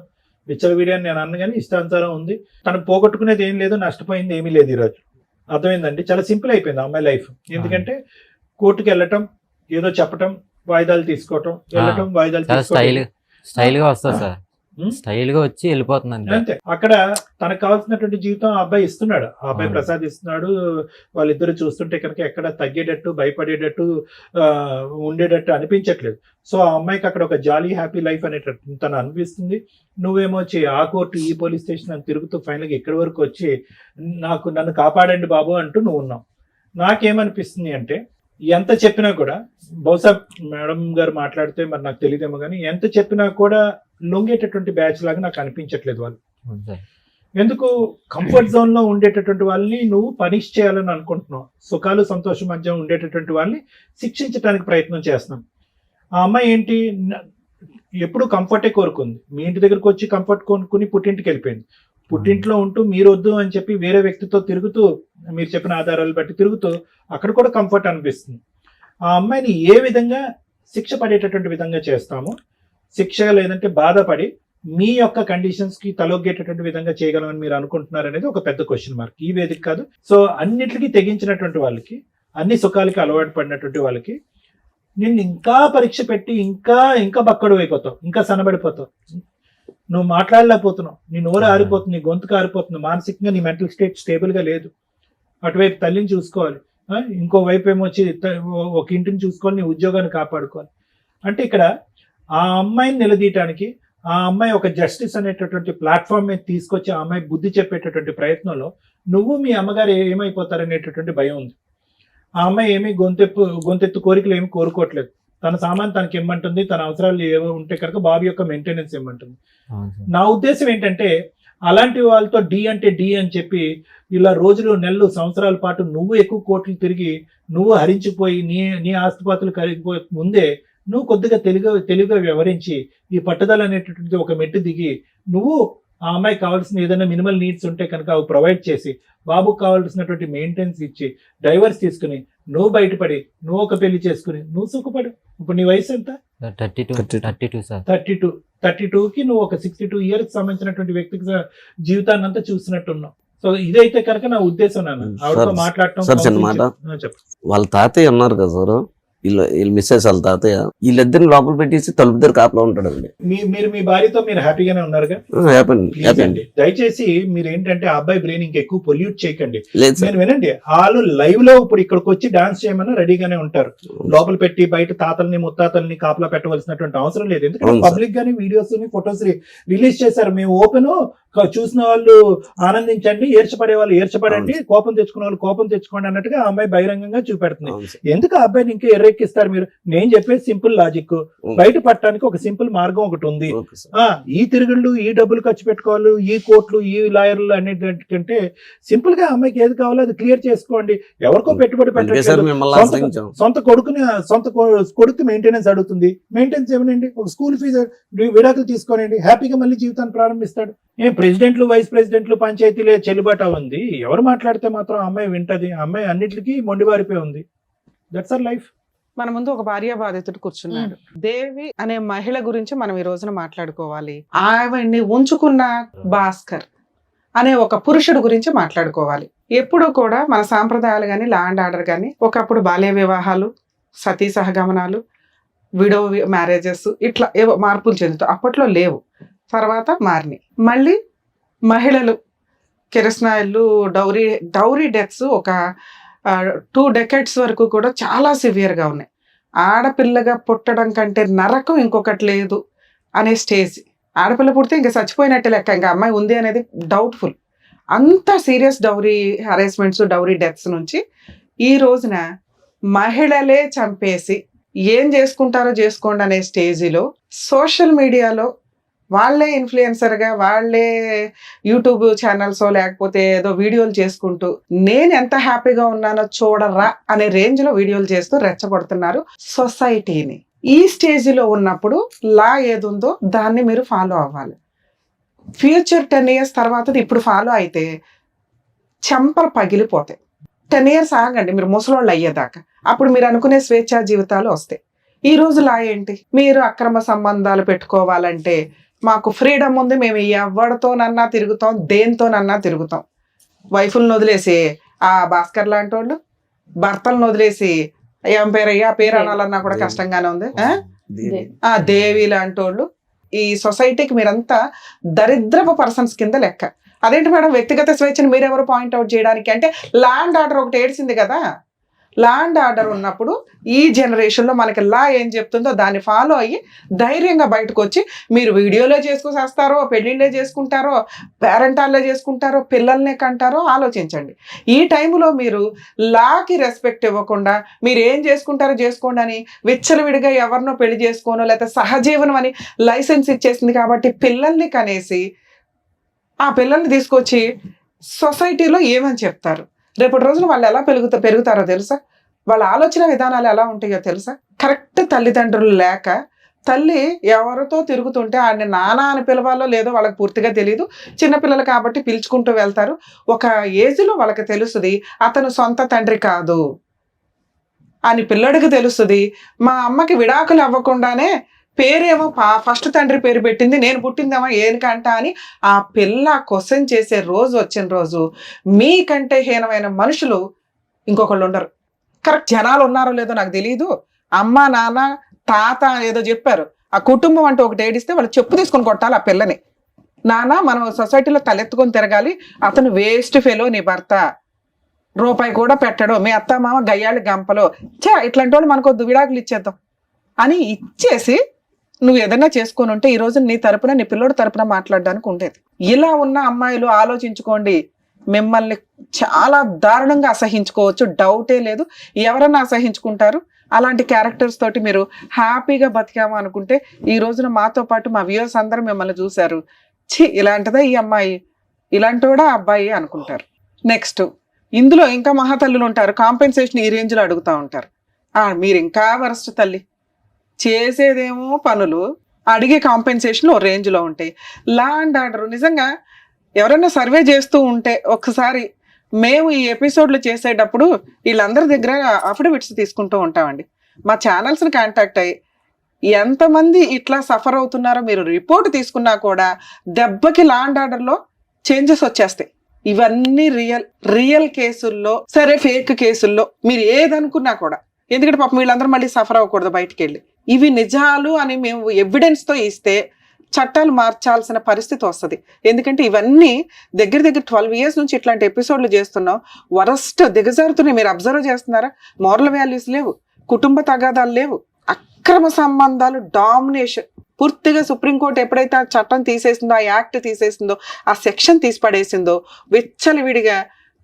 విచ్చలవిడియని నేను అన్న కానీ ఇష్టానుసారం ఉంది. తను పోగొట్టుకునేది ఏం లేదు, నష్టపోయింది ఏమీ లేదు. ఈరోజు అర్థమైందండి, చాలా సింపుల్ అయిపోయింది ఆ అమ్మాయి లైఫ్. ఎందుకంటే కోర్టుకి వెళ్ళటం, ఏదో చెప్పటం, వాయిదాలు తీసుకోవటం, వెళ్ళటం, వాయిదాలు తీసుకోవటం, స్టైల్ గా వస్తుంది సార్, స్టైల్ గా వచ్చి వెళ్ళిపోతుంది అంతే. అక్కడ తనకు కావాల్సినటువంటి జీవితం ఆ అబ్బాయి ఇస్తున్నాడు, ఆ అబ్బాయి ప్రసాదిస్తున్నాడు. వాళ్ళిద్దరు చూస్తుంటే కనుక ఎక్కడ తగ్గేటట్టు, భయపడేటట్టు, ఉండేటట్టు అనిపించట్లేదు. సో ఆ అమ్మాయికి అక్కడ ఒక జాలీ హ్యాపీ లైఫ్ అనేటట్టు తను అనిపిస్తుంది. నువ్వేమో వచ్చి ఆ కోర్టు ఈ పోలీస్ స్టేషన్ అని తిరుగుతూ ఫైనల్గా ఇక్కడి వరకు వచ్చి నన్ను కాపాడండి బాబు అంటూ నువ్వు ఉన్నావు. నాకేమనిపిస్తుంది అంటే ఎంత చెప్పినా కూడా, బహుశా మేడం గారు మాట్లాడితే మరి నాకు తెలియదేమో కానీ, ఎంత చెప్పినా కూడా లొంగేటటువంటి బ్యాచ్ లాగా నాకు అనిపించట్లేదు వాళ్ళు. ఎందుకు కంఫర్ట్ జోన్ లో ఉండేటటువంటి వాళ్ళని నువ్వు పనిష్ చేయాలని అనుకుంటున్నావు, సుఖాలు సంతోషం మధ్య ఉండేటటువంటి వాళ్ళని శిక్షించడానికి ప్రయత్నం చేస్తున్నాం. ఆ అమ్మాయి ఏంటి, ఎప్పుడు కంఫర్టే కోరుకుంది. మీ ఇంటి దగ్గరకు వచ్చి కంఫర్ట్ కొనుక్కుని పుట్టింటికి వెళ్ళిపోయింది. పుట్టింట్లో ఉంటూ మీరు వద్దు అని చెప్పి వేరే వ్యక్తితో తిరుగుతూ, మీరు చెప్పిన ఆధారాలు బట్టి తిరుగుతూ అక్కడ కూడా కంఫర్ట్ అనిపిస్తుంది. ఆ అమ్మాయిని ఏ విధంగా శిక్ష పడేటటువంటి విధంగా చేస్తామో, శిక్ష లేదంటే బాధపడి మీ యొక్క కండిషన్స్ కి తలొగ్గేటటువంటి విధంగా చేయగలమని మీరు అనుకుంటున్నారు అనేది ఒక పెద్ద క్వశ్చన్ మార్క్. ఈ వేదిక కాదు, సో అన్నిటికీ తెగించినటువంటి వాళ్ళకి, అన్ని సుఖాలకి అలవాటు పడినటువంటి వాళ్ళకి నిన్ను ఇంకా పరీక్ష పెట్టి ఇంకా ఇంకా బక్కడు అయిపోతావు, ఇంకా సన్నబడిపోతావు, నువ్వు మాట్లాడలేకపోతున్నావు, నీ నోరు ఆరిపోతుంది, నీ గొంతుకు ఆరిపోతుంది, మానసికంగా నీ మెంటల్ స్టేట్ స్టేబుల్ గా లేదు. అటువైపు తల్లిని చూసుకోవాలి, ఇంకో వైపు ఏమొచ్చి ఒక ఇంటిని చూసుకోవాలి, నీ ఉద్యోగాన్ని కాపాడుకోవాలి. అంటే ఇక్కడ ఆ అమ్మాయిని నిలదీయటానికి, ఆ అమ్మాయి ఒక జస్టిస్ అనేటటువంటి ప్లాట్ఫామ్ మీద తీసుకొచ్చి ఆ అమ్మాయి బుద్ధి చెప్పేటటువంటి ప్రయత్నంలో నువ్వు మీ అమ్మగారు ఏమైపోతారనేటటువంటి భయం ఉంది. ఆ అమ్మాయి ఏమీ గొంతెత్తు కోరికలు ఏమి కోరుకోవట్లేదు. తన సామాన్ తనకి ఇమ్మంటుంది, తన అవసరాలు ఏవో ఉంటే కనుక బాబు యొక్క మెయింటెనెన్స్ ఇమ్మంటుంది. నా ఉద్దేశం ఏంటంటే అలాంటి వాళ్ళతో డి అంటే డి అని చెప్పి ఇలా రోజులు, నెలలు, సంవత్సరాల పాటు నువ్వు ఎక్కువ కోట్లు తిరిగి నువ్వు హరించిపోయి నీ ఆస్తిపాతులు కరిగిపోయే ముందే నువ్వు కొద్దిగా తెలుగుగా వ్యవహరించి ఈ పట్టుదల అనేటటువంటి ఒక మెట్టు దిగి నువ్వు ఆ అమ్మాయికి కావాల్సిన ఏదైనా మినిమల్ నీడ్స్ ఉంటే కనుక అవి ప్రొవైడ్ చేసి, బాబుకు కావాల్సినటువంటి మెయింటెనెన్స్ ఇచ్చి, డైవర్స్ తీసుకుని నువ్వు బయటపడి నువ్వు ఒక పెళ్లి చేసుకుని నువ్వు సుఖపడు. ఇప్పుడు నీ వయసు ఎంత? 32కి నువ్వు ఒక 62 years సంబంధించినటువంటి వ్యక్తికి జీవితాన్ని అంతా చూసినట్టున్నావు. సో ఇదైతే కనుక నా ఉద్దేశం. ఆవిడతో మాట్లాడటం. చెప్పు. వాళ్ళ తాతయ్య ఉన్నారు కదా సార్, వీళ్ళు మిస్సెస్ వాళ్ళ తాతయ్య, వీళ్ళిద్దరిని లోపల పెట్టేసి తలుపు దగ్గర కాపలా ఉంటాడండి. మీరు మీ భార్యతో మీరు హ్యాపీగానే ఉన్నారుగా? హ్యాపీ. దయచేసి మీరు ఏంటంటే ఆ అబ్బాయి బ్రెయిన్ ఇంకెక్కువ పొల్యూట్ చేయకండి. నేను వినండి, వాళ్ళు లైవ్ లో ఇప్పుడు ఇక్కడికి వచ్చి డాన్స్ చేయమన్నా రెడీగానే ఉంటారు. లోపల పెట్టి బయట తాతల్ని ముత్తాతల్ని కాపలా పెట్టవలసినటువంటి అవసరం లేదు. ఎందుకంటే పబ్లిక్ గానీ వీడియోస్ ఫొటోస్ రిలీజ్ చేశారు. మేము ఓపెన్, చూసిన వాళ్ళు ఆనందించండి, ఏర్చపడే వాళ్ళు ఏర్చపడండి, కోపం తెచ్చుకునే వాళ్ళు కోపం తెచ్చుకోండి అన్నట్టుగా ఆ అమ్మాయి బహిరంగంగా చూపెడుతుంది. ఎందుకు ఆ అబ్బాయిని ఇంకా ఎర్రెక్కిస్తారు మీరు? నేను చెప్పేది సింపుల్ లాజిక్. బయట పట్టడానికి ఒక సింపుల్ మార్గం ఒకటి ఉంది. ఈ తిరుగుళ్ళు, ఈ డబ్బులు ఖర్చు పెట్టుకోవాలి, ఈ కోర్టులు, ఈ లాయర్లు అనేటంటే సింపుల్ గా అమ్మాయికి ఏది కావాలో అది క్లియర్ చేసుకోండి. ఎవరికో పెట్టుబడి పెట్టండి. సొంత కొడుకు మెయింటెనెన్స్ అడుగుతుంది. మెయింటెనెన్స్ ఏమనండి, ఒక స్కూల్ ఫీజు విడాకులు తీసుకోనండి, హ్యాపీగా మళ్ళీ జీవితాన్ని ప్రారంభిస్తాడు. ప్రెసిడెంట్లు, వైస్ ప్రెసిడెంట్లు, పంచాయతీలే చెల్లుబాటు ఉంది. ఎవరు మాట్లాడితే మాత్రం అమ్మాయి వింటది. అమ్మాయి అన్నిటికీ మొండివారిపోయి ఉంది. That's our life. మన ముందు ఒక భార్య బాధితుడు కూర్చున్నాడు. దేవి అనే మహిళ గురించి మనం ఈ రోజున మాట్లాడుకోవాలి. ఆవిడ్ని ఉంచుకున్న భాస్కర్ అనే ఒక పురుషుడు గురించి మాట్లాడుకోవాలి. ఎప్పుడు కూడా మన సాంప్రదాయాలు కానీ, లా అండ్ ఆర్డర్ కానీ, ఒకప్పుడు బాల్య వివాహాలు, సతీ సహగమనాలు, విడో మ్యారేజెస్, ఇట్లా ఏవో మార్పులు చెందుతాయి. అప్పట్లో లేవు, తర్వాత మారినాయి. మళ్ళీ మహిళలు కిరసనాయిలు, డౌరీ డెత్స్ ఒక 2 decades వరకు కూడా చాలా సివియర్గా ఉన్నాయి. ఆడపిల్లగా పుట్టడం కంటే నరకం ఇంకొకటి లేదు అనే స్టేజ్. ఆడపిల్ల పుడితే ఇంకా చచ్చిపోయినట్టే లెక్క, ఇంకా అమ్మాయి ఉంది అనేది డౌట్ఫుల్. అంత serious dowry harassments, dowry deaths నుంచి ఈ రోజున మహిళలే చంపేసి ఏం చేసుకుంటారో చేసుకోండి అనే స్టేజిలో సోషల్ మీడియాలో వాళ్ళే ఇన్ఫ్లుయెన్సర్గా, వాళ్ళే యూట్యూబ్ ఛానల్స్ లేకపోతే ఏదో వీడియోలు చేసుకుంటూ నేను ఎంత హ్యాపీగా ఉన్నానో చూడరా అనే రేంజ్లో వీడియోలు చేస్తూ రెచ్చగొడుతున్నారు సొసైటీని. ఈ స్టేజ్లో ఉన్నప్పుడు లా ఏదుందో దాన్ని మీరు ఫాలో అవ్వాలి. ఫ్యూచర్ 10 years తర్వాత ఇప్పుడు ఫాలో అయితే చెంపలు పగిలిపోతాయి. 10 years ఆగండి మీరు ముసలోళ్ళు అయ్యేదాకా, అప్పుడు మీరు అనుకునే స్వేచ్ఛా జీవితాలు వస్తాయి. ఈ రోజు లా ఏంటి? మీరు అక్రమ సంబంధాలు పెట్టుకోవాలంటే మాకు ఫ్రీడమ్ ఉంది, మేము ఎవరితోనన్నా తిరుగుతాం, దేనితోనన్నా తిరుగుతాం. వైఫులను వదిలేసి ఆ భాస్కర్ లాంటి వాళ్ళు, భర్తలను వదిలేసి ఏం పేరయ్యా పేరు అనాలన్నా కూడా కష్టంగానే ఉంది. ఆ దేవి లాంటి వాళ్ళు. ఈ సొసైటీకి మీరంతా దరిద్రపు పర్సన్స్ కింద లెక్క. అదేంటి మేడం వ్యక్తిగత స్వేచ్ఛను మీరెవరు పాయింట్అవుట్ చేయడానికి? అంటే ల్యాండ్ ఆర్డర్ ఒకటి ఏడ్చింది కదా. ల్యాండ్ ఆర్డర్ ఉన్నప్పుడు ఈ జనరేషన్లో మనకి లా ఏం చెప్తుందో దాన్ని ఫాలో అయ్యి ధైర్యంగా బయటకు వచ్చి మీరు వీడియోలో చేసుకొస్తారో, పెళ్ళిళ్ళే చేసుకుంటారో, పేరెంటాల్లో చేసుకుంటారో, పిల్లల్నే కంటారో ఆలోచించండి. ఈ టైంలో మీరు లాకి రెస్పెక్ట్ ఇవ్వకుండా మీరు ఏం చేసుకుంటారో చేసుకోండి అని విచ్చలవిడిగా ఎవరినో పెళ్లి చేసుకోనో లేకపోతే సహజీవనం అని లైసెన్స్ ఇచ్చేసింది కాబట్టి పిల్లల్ని కనేసి ఆ పిల్లల్ని తీసుకొచ్చి సొసైటీలో ఏమని చెప్తారు? రేపటి రోజున వాళ్ళు ఎలా పెరుగుతారో తెలుసా? వాళ్ళ ఆలోచన విధానాలు ఎలా ఉంటాయో తెలుసా? కరెక్ట్ తల్లిదండ్రులు లేక తల్లి ఎవరితో తిరుగుతుంటే ఆడిని నాన్న అని పిలవాలో లేదో వాళ్ళకి పూర్తిగా తెలియదు. చిన్నపిల్లలు కాబట్టి పిలుచుకుంటూ వెళ్తారు. ఒక ఏజ్లో వాళ్ళకి తెలుస్తుంది అతను సొంత తండ్రి కాదు అని పిల్లడికి తెలుస్తుంది. మా అమ్మకి విడాకులు అవ్వకుండానే పేరేమో ఫస్ట్ తండ్రి పేరు పెట్టింది, నేను పుట్టిందేమో ఏనికంట అని ఆ పిల్ల క్వశ్చన్ చేసే రోజు వచ్చిన రోజు మీకంటే హీనమైన మనుషులు ఇంకొకళ్ళు ఉండరు. కరెక్ట్ జనాలు ఉన్నారో లేదో నాకు తెలియదు. అమ్మ నాన్న తాత ఏదో చెప్పారు, ఆ కుటుంబం అంటే ఒకటి ఏడిస్తే వాళ్ళు చెప్పు తీసుకొని కొట్టాలి ఆ పిల్లని. నాన్న మనం సొసైటీలో తలెత్తుకొని తిరగాలి, అతను వేస్ట్ ఫెలో నీ భర్త, రూపాయి కూడా పెట్టడు, మీ అత్త మామ గయ్యాళి గంపలో, ఇట్లాంటి వాళ్ళు మనకొద్దు విడాకులు ఇచ్చేద్దాం అని ఇచ్చేసి నువ్వు ఏదైనా చేసుకొని ఉంటే ఈ రోజు నీ తరపున నీ పిల్లోడి తరపున మాట్లాడడానికి ఉండేది. ఇలా ఉన్న అమ్మాయిలు ఆలోచించుకోండి, మిమ్మల్ని చాలా దారుణంగా అసహించుకోవచ్చు, డౌటే లేదు. ఎవరన్నా అసహించుకుంటారు. అలాంటి క్యారెక్టర్స్ తోటి మీరు హ్యాపీగా బతికాము అనుకుంటే ఈ రోజున మాతో పాటు మా వ్యూవర్స్ అందరూ మిమ్మల్ని చూశారు, ఇలాంటిదా ఈ అమ్మాయి, ఇలాంటి కూడా అబ్బాయి అనుకుంటారు. నెక్స్ట్ ఇందులో ఇంకా మహాతల్లులు ఉంటారు, కాంపెన్సేషన్ ఈ రేంజ్లో అడుగుతూ ఉంటారు. మీరు ఇంకా వరస్ట్ తల్లి, చేసేదేమో పనులు, అడిగే కాంపెన్సేషన్ ఓ రేంజ్లో ఉంటాయి. లా అండ్ ఆర్డర్ నిజంగా ఎవరైనా సర్వే చేస్తూ ఉంటే ఒకసారి మేము ఈ ఎపిసోడ్లు చేసేటప్పుడు వీళ్ళందరి దగ్గర అఫిడవిట్స్ తీసుకుంటూ ఉంటామండి. మా ఛానల్స్ని కాంటాక్ట్ అయ్యి ఎంతమంది ఇట్లా సఫర్ అవుతున్నారో మీరు రిపోర్ట్ తీసుకున్నా కూడా దెబ్బకి లా అండ్ ఆర్డర్లో చేంజెస్ వచ్చేస్తాయి. ఇవన్నీ రియల్ కేసుల్లో, సరే ఫేక్ కేసుల్లో మీరు ఏదనుకున్నా కూడా, ఎందుకంటే పాపం వీళ్ళందరూ మళ్ళీ సఫర్ అవ్వకూడదు బయటికి వెళ్ళి. ఇవి నిజాలు అని మేము ఎవిడెన్స్తో ఇస్తే చట్టాలు మార్చాల్సిన పరిస్థితి వస్తుంది. ఎందుకంటే ఇవన్నీ దగ్గర 12 years నుంచి ఇట్లాంటి ఎపిసోడ్లు చేస్తున్నాం. వరస్ట్ దిగజారుతున్నాయి. మీరు అబ్జర్వ్ చేస్తున్నారా? మోరల్ వాల్యూస్ లేవు, కుటుంబ తగాదాలు లేవు, అక్రమ సంబంధాలు డామినేషన్. పూర్తిగా సుప్రీంకోర్టు ఎప్పుడైతే ఆ చట్టం తీసేసిందో, ఆ యాక్ట్ తీసేసిందో, ఆ సెక్షన్ తీసి పడేసిందో, విచ్చలవిడిగా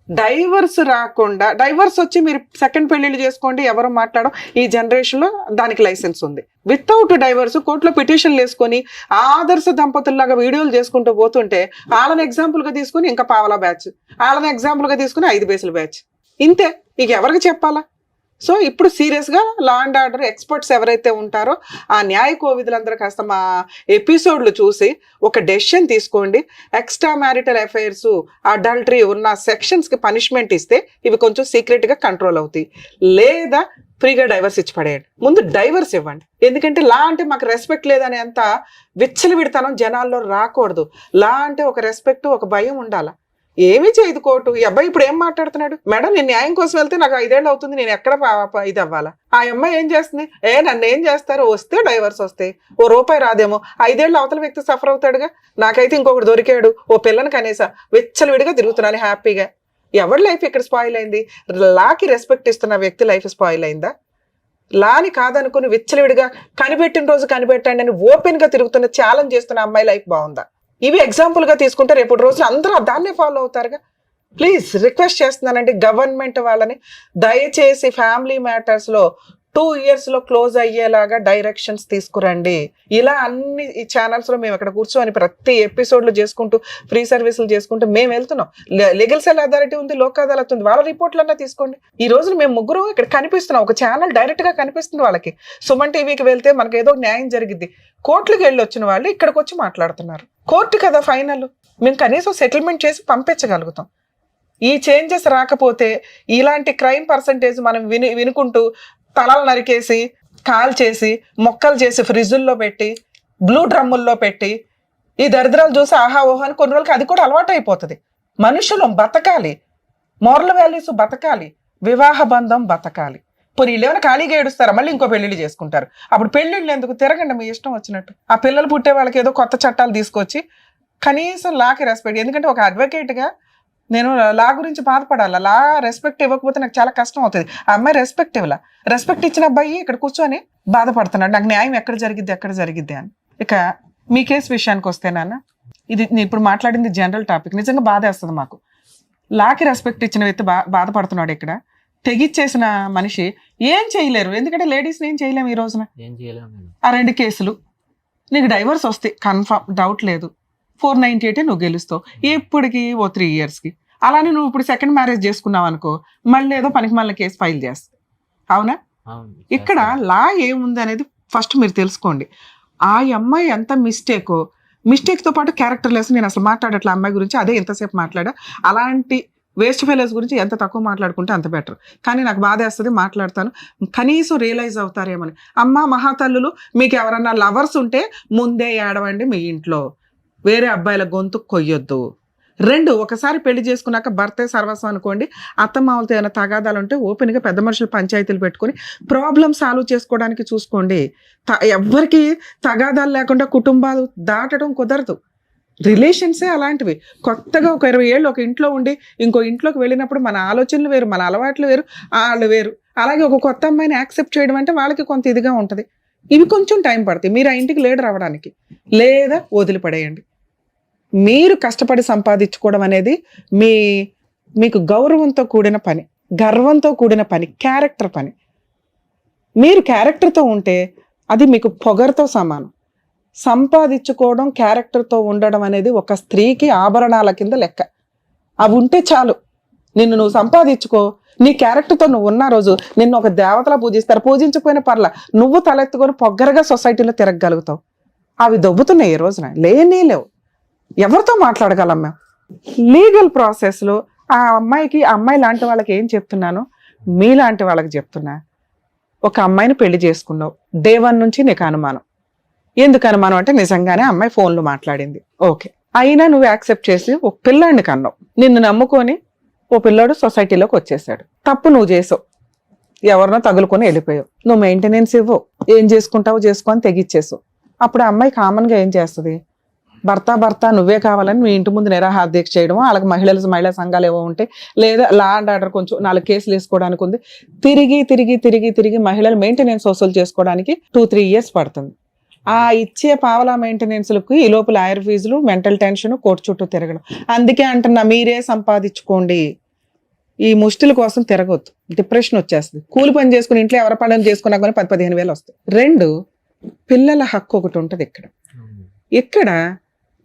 డైవర్స్ రాకుండా, డైవర్స్ వచ్చి మీరు సెకండ్ పెళ్లిళ్ళు చేసుకోండి ఎవరు మాట్లాడడం, ఈ జనరేషన్లో దానికి లైసెన్స్ ఉంది. వితౌట్ డైవర్స్ కోర్టులో పిటిషన్లు వేసుకొని ఆదర్శ దంపతుల్లాగా వీడియోలు చేసుకుంటూ పోతుంటే వాళ్ళని ఎగ్జాంపుల్గా తీసుకుని ఇంకా పావలా బ్యాచ్, వాళ్ళని ఎగ్జాంపుల్గా తీసుకుని 5 పైసల బ్యాచ్, ఇంతే. ఇక ఎవరికి చెప్పాలా? సో ఇప్పుడు సీరియస్గా లా అండ్ ఆర్డర్ ఎక్స్పర్ట్స్ ఎవరైతే ఉంటారో ఆ న్యాయ కోవిదులందరూ కాస్త మా ఎపిసోడ్లు చూసి ఒక డెసిషన్ తీసుకోండి. ఎక్స్ట్రా మ్యారిటల్ అఫైర్స్, అడల్టరీ ఉన్న సెక్షన్స్కి పనిష్మెంట్ ఇస్తే ఇవి కొంచెం సీక్రెట్గా కంట్రోల్ అవుతాయి. లేదా ఫ్రీగా డైవర్స్ ఇచ్చి పడేయండి. ముందు డైవర్స్ ఇవ్వండి. ఎందుకంటే లా అంటే మాకు రెస్పెక్ట్ లేదనే అంత విచ్చలవిడితనం జనాల్లో రాకూడదు. లా అంటే ఒక రెస్పెక్ట్, ఒక భయం ఉండాలి. ఏమీ చేయదు కోర్టు. ఈ అబ్బాయి ఇప్పుడు ఏం మాట్లాడుతున్నాడు? మేడం నేను న్యాయం కోసం వెళ్తే నాకు 5 ఏళ్ళు అవుతుంది, నేను ఎక్కడ ఇది అవ్వాలా? ఆ అమ్మాయి ఏం చేస్తుంది? నన్ను ఏం చేస్తారు? వస్తే డైవర్స్ వస్తాయి, ఓ రూపాయి రాదేమో, 5 ఏళ్ళు అవతల వ్యక్తి సఫర్ అవుతాడుగా. నాకైతే ఇంకొకటి దొరికాడు, ఓ పిల్లని కనీస విచ్చలవిడిగా తిరుగుతున్నాను హ్యాపీగా. ఎవరి లైఫ్ ఇక్కడ స్పాయిల్ అయింది? లాకి రెస్పెక్ట్ ఇస్తున్న వ్యక్తి లైఫ్ స్పాయిల్ అయిందా? లాని కాదనుకుని విచ్చలవిడిగా కనిపెట్టిన రోజు కనిపెట్టండి అని ఓపెన్ గా తిరుగుతున్న ఛాలెంజ్ చేస్తున్న అమ్మాయి లైఫ్ బాగుందా? ఇవి ఎగ్జాంపుల్ గా తీసుకుంటే రేపు రోజు అందరూ దాన్నే ఫాలో అవుతారుగా. ప్లీజ్ రిక్వెస్ట్ చేస్తున్నానండి గవర్నమెంట్ వాళ్ళని, దయచేసి ఫ్యామిలీ మ్యాటర్స్ లో 2 years లో క్లోజ్ అయ్యేలాగా డైరెక్షన్స్ తీసుకురండి. ఇలా అన్ని ఈ ఛానల్స్ లో మేము ఇక్కడ కూర్చొని ప్రతి ఎపిసోడ్లు చేసుకుంటూ ఫ్రీ సర్వీసులు చేసుకుంటూ మేము వెళ్తున్నాం. లీగల్ సెల్ అథారిటీ ఉంది, లోక్ అదాలత్ ఉంది, వాళ్ళ రిపోర్ట్లన్నా తీసుకోండి. ఈ రోజు మేము ముగ్గురు ఇక్కడ కనిపిస్తున్నాం, ఒక ఛానల్ డైరెక్ట్ గా కనిపిస్తుంది వాళ్ళకి. సుమన్ టీవీకి వెళ్తే మనకి ఏదో న్యాయం జరిగింది, కోర్టులకు వెళ్ళి వచ్చిన వాళ్ళు ఇక్కడికి వచ్చి మాట్లాడుతున్నారు. కోర్టు కదా ఫైనల్, మేము కనీసం సెటిల్మెంట్ చేసి పంపించగలుగుతాం. ఈ చేంజెస్ రాకపోతే ఇలాంటి క్రైమ్ పర్సంటేజ్ మనం వినుకుంటూ తలలు నరికేసి కాల్ చేసి మొక్కలు చేసి ఫ్రిడ్జుల్లో పెట్టి బ్లూ డ్రమ్ముల్లో పెట్టి ఈ దరిద్రాలు చూసి ఆహా ఓహో అని కొన్ని రోజులకి అది కూడా అలవాటు అయిపోతుంది. మనుషులు బతకాలి, మోరల్ వాల్యూస్ బతకాలి, వివాహ బంధం బతకాలి. పోనీ వీళ్ళు ఏమైనా ఖాళీగా ఏడుస్తారా? మళ్ళీ ఇంకో పెళ్లిళ్ళు చేసుకుంటారు. అప్పుడు పెళ్లిళ్ళు ఎందుకు? తిరగండి మీ ఇష్టం వచ్చినట్టు. ఆ పిల్లలు పుట్టే వాళ్ళకి ఏదో కొత్త చట్టాలు తీసుకొచ్చి కనీసం లాకి రెస్పెక్ట్. ఎందుకంటే ఒక అడ్వకేట్గా నేను లా గురించి బాధపడాలి. లా రెస్పెక్ట్ ఇవ్వకపోతే నాకు చాలా కష్టం అవుతుంది. ఆ అమ్మాయి రెస్పెక్ట్ ఇవ్వాల. రెస్పెక్ట్ ఇచ్చిన అబ్బాయి ఇక్కడ కూర్చొని బాధపడుతున్నాడు, నాకు న్యాయం ఎక్కడ జరిగిద్ది అని. ఇక మీ కేసు విషయానికి వస్తే నాన్న, ఇది నేను ఇప్పుడు మాట్లాడింది జనరల్ టాపిక్. నిజంగా బాధ వేస్తుంది మాకు. లాకి రెస్పెక్ట్ ఇచ్చిన వ్యక్తి బాధపడుతున్నాడు. ఇక్కడ తెగిచ్చేసిన మనిషి ఏం చేయలేరు, ఎందుకంటే లేడీస్ని ఏం చేయలేము ఈ రోజున. ఆ 2 కేసులు నీకు డైవర్స్ వస్తే కన్ఫర్మ్, డౌట్ లేదు. 498 నువ్వు గెలుస్తావు ఇప్పటికి ఓ 3 yearsకి. అలానే నువ్వు ఇప్పుడు సెకండ్ మ్యారేజ్ చేసుకున్నావు అనుకో, మళ్ళీ ఏదో పనికి మళ్ళీ కేసు ఫైల్ చేస్తావు. అవునా? ఇక్కడ లా ఏముంది అనేది ఫస్ట్ మీరు తెలుసుకోండి. ఆ అమ్మాయి ఎంత మిస్టేక్తో పాటు క్యారెక్టర్ లెస్. నేను అసలు మాట్లాడట్లే అమ్మాయి గురించి, అదే ఎంతసేపు మాట్లాడా. అలాంటి వేస్ట్ ఫెలోస్ గురించి ఎంత తక్కువ మాట్లాడుకుంటే అంత బెటర్. కానీ నాకు బాధ వేస్తుంది, మాట్లాడతాను. కనీసం రియలైజ్ అవుతారేమని. అమ్మ మహాతల్లులు, మీకు ఎవరన్నా లవర్స్ ఉంటే ముందే ఏడవండి మీ ఇంట్లో, వేరే అబ్బాయిల గొంతు కొయ్యొద్దు. 2, ఒకసారి పెళ్లి చేసుకున్నాక భర్తే సర్వస్వం అనుకోండి. అత్తమామలతో ఏమైనా తగాదాలు ఉంటే ఓపెన్గా పెద్ద మనుషులు పంచాయతీలు పెట్టుకొని ప్రాబ్లమ్ సాల్వ్ చేసుకోవడానికి చూసుకోండి. ఎవ్వరికి తగాదాలు లేకుండా కుటుంబాలు దాటడం కుదరదు. రిలేషన్సే అలాంటివి. కొత్తగా ఒక 20 ఏళ్ళు ఒక ఇంట్లో ఉండి ఇంకో ఇంట్లోకి వెళ్ళినప్పుడు మన ఆలోచనలు వేరు, మన అలవాట్లు వేరు, వాళ్ళు వేరు. అలాగే ఒక కొత్త అమ్మాయిని యాక్సెప్ట్ చేయడం అంటే వాళ్ళకి కొంత ఇదిగా ఉంటుంది. ఇవి కొంచెం టైం పడతాయి. మీరు ఆ ఇంటికి లీడర్ అవ్వడానికి, లేదా వదిలిపడేయండి. మీరు కష్టపడి సంపాదించుకోవడం అనేది మీకు గౌరవంతో కూడిన పని, గర్వంతో కూడిన పని, క్యారెక్టర్ పని. మీరు క్యారెక్టర్తో ఉంటే అది మీకు పొగరుతో సమానం. సంపాదించుకోవడం, క్యారెక్టర్తో ఉండడం అనేది ఒక స్త్రీకి ఆభరణాల కింద లెక్క. అవి ఉంటే చాలు. నువ్వు సంపాదించుకో, నీ క్యారెక్టర్తో నువ్వు ఉన్న రోజు నిన్ను ఒక దేవతలా పూజిస్తారు. పూజించకపోయిన పర్ల, నువ్వు తలెత్తుకొని పొగ్గరగా సొసైటీలో తిరగగలుగుతావు. అవి దొబ్బుతున్నాయి ఈ రోజున, లేవు. ఎవరితో మాట్లాడగలం మేము? లీగల్ ప్రాసెస్లో ఆ అమ్మాయి లాంటి వాళ్ళకి ఏం చెప్తున్నాను, మీలాంటి వాళ్ళకి చెప్తున్నా. ఒక అమ్మాయిని పెళ్లి చేసుకున్నావు, డే 1 నుంచి నీకు అనుమానం. ఎందుకు అనుమానం అంటే నిజంగానే అమ్మాయి ఫోన్లో మాట్లాడింది, ఓకే. అయినా నువ్వు యాక్సెప్ట్ చేసి ఒక పిల్లాడిని కన్నావు. నిన్ను నమ్ముకొని ఓ పిల్లాడు సొసైటీలోకి వచ్చేసాడు. తప్పు నువ్వు చేసావు, ఎవరినో తగులుకొని వెళ్ళిపోయావు. నువ్వు మెయింటెనెన్స్ ఇవ్వవు, ఏం చేసుకుంటావు చేసుకొని తెగిచ్చేసావు. అప్పుడు ఆ అమ్మాయి కామన్గా ఏం చేస్తుంది? భర్త నువ్వే కావాలని మీ ఇంటి ముందు నిరాహార దీక్ష చేయడం, వాళ్ళకి మహిళా సంఘాలు ఏవో ఉంటే, లేదా లా అండ్ ఆర్డర్ కొంచెం 4 కేసులు వేసుకోవడానికి ఉంది. తిరిగి మహిళలు మెయింటెనెన్స్ వసూలు చేసుకోవడానికి 2-3 years పడుతుంది. ఆ ఇచ్చే పావలా మెయింటెనెన్స్లకు ఈ లోపు లాయర్ ఫీజులు, మెంటల్ టెన్షన్, కోర్టు చుట్టూ తిరగడం. అందుకే అంటున్నా, మీరే సంపాదించుకోండి. ఈ ముష్టిల కోసం తిరగొద్దు, డిప్రెషన్ వచ్చేస్తుంది. కూలి పని చేసుకుని ఇంట్లో ఎవరి పనులు చేసుకున్నా కానీ 10-15 వేలు వస్తాయి. 2, పిల్లల హక్కు ఒకటి ఉంటుంది ఇక్కడ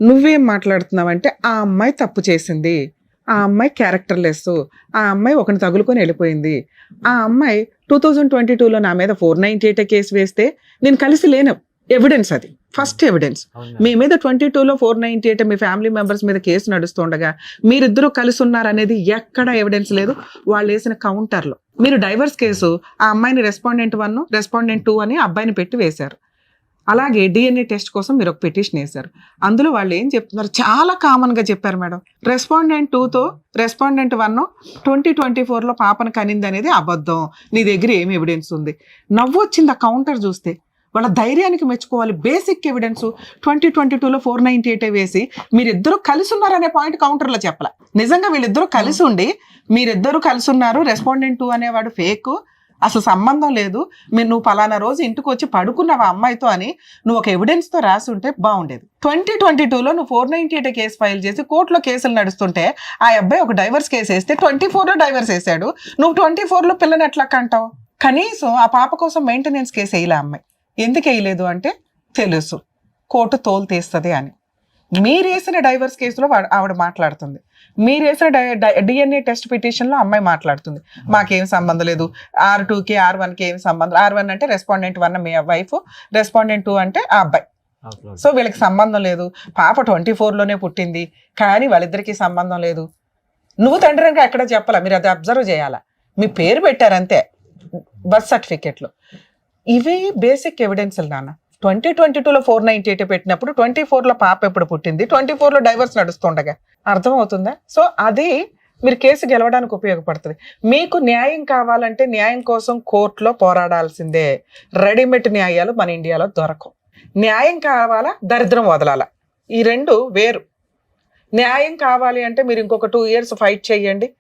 నువ్వేం మాట్లాడుతున్నావంటే ఆ అమ్మాయి తప్పు చేసింది, ఆ అమ్మాయి క్యారెక్టర్ లెస్, ఆ అమ్మాయి ఒకరిని తగులుకొని వెళ్ళిపోయింది. ఆ అమ్మాయి 2022లో నా మీద 498 కేసు వేస్తే నేను కలిసి లేను. ఎవిడెన్స్, అది ఫస్ట్ ఎవిడెన్స్. మీ మీద 22లో 498 మీ ఫ్యామిలీ మెంబర్స్ మీద కేసు నడుస్తుండగా మీరిద్దరూ కలిసి ఉన్నారనేది ఎక్కడ ఎవిడెన్స్ లేదు. వాళ్ళు వేసిన కౌంటర్లో మీరు డైవర్స్ కేసు ఆ అమ్మాయిని రెస్పాండెంట్ 1, రెస్పాండెంట్ 2 అని అబ్బాయిని పెట్టి వేశారు. అలాగే DNA టెస్ట్ కోసం మీరు ఒక పిటిషన్ వేశారు. అందులో వాళ్ళు ఏం చెప్తున్నారు, చాలా కామన్గా చెప్పారు మేడం. రెస్పాండెంట్ 2తో రెస్పాండెంట్ 1 2024లో పాపను కనింది అనేది అబద్ధం. నీ దగ్గర ఏమి ఎవిడెన్స్ ఉంది? నవ్వొచ్చింది ఆ కౌంటర్ చూస్తే. వాళ్ళ ధైర్యానికి మెచ్చుకోవాలి. బేసిక్ ఎవిడెన్స్ 2022లో 498 వేసి మీరిద్దరూ కలిసి ఉన్నారనే పాయింట్ కౌంటర్లో చెప్పాల. నిజంగా వీళ్ళిద్దరూ కలిసి ఉండి మీరిద్దరు కలిసి ఉన్నారు, రెస్పాండెంట్ 2 అనేవాడు ఫేక్, అసలు సంబంధం లేదు, నువ్వు పలానా రోజు ఇంటికి వచ్చి పడుకున్నావు ఆ అమ్మాయితో అని నువ్వు ఒక ఎవిడెన్స్ తో రాసి ఉంటే బాగుండేది. 2022లో నువ్వు 498 కేసు ఫైల్ చేసి కోర్టులో కేసులు నడుస్తుంటే ఆ అబ్బాయి ఒక డైవర్స్ కేసు వేస్తే 24లో డైవర్స్ వేసాడు, నువ్వు 24లో పిల్లని ఎట్లా కంటావు? కనీసం ఆ పాప కోసం మెయింటెనెన్స్ కేసు వేయలే అమ్మాయి. ఎందుకు వేయలేదు అంటే తెలుసు కోర్టు తోలు తీస్తుంది అని. మీరేసిన డైవర్స్ కేసులో ఆవిడ మాట్లాడుతుంది, మీరేసిన డిఎన్ఏ టెస్ట్ పిటిషన్ లో అమ్మాయి మాట్లాడుతుంది, మాకేం సంబంధం లేదు, R2కి R1కి ఏం సంబంధం. R1 అంటే రెస్పాండెంట్ 1 మీ వైఫ్, రెస్పాండెంట్ 2 అంటే ఆ అబ్బాయి. సో వీళ్ళకి సంబంధం లేదు, పాప 24లోనే పుట్టింది కానీ వాళ్ళిద్దరికి సంబంధం లేదు. నువ్వు తండ్రి అని ఎక్కడ చెప్పాలా, మీరు అది అబ్జర్వ్ చేయాలా, మీ పేరు పెట్టారంతే బర్త్ సర్టిఫికెట్లో. ఇవి బేసిక్ ఎవిడెన్స్లు నాన్న. 2022లో 498 పెట్టినప్పుడు 24లో పాప ఎప్పుడు పుట్టింది, 24లో డైవర్స్ నడుస్తుండగా, అర్థమవుతుందా? సో అది మీరు కేసు గెలవడానికి ఉపయోగపడుతుంది. మీకు న్యాయం కావాలంటే న్యాయం కోసం కోర్టులో పోరాడాల్సిందే. రెడీమేడ్ న్యాయాలు మన ఇండియాలో దొరకవు. న్యాయం కావాలా, దరిద్రం వదలాలా, ఈ రెండు వేరు. న్యాయం కావాలి అంటే మీరు ఇంకొక 2 years ఫైట్ చేయండి,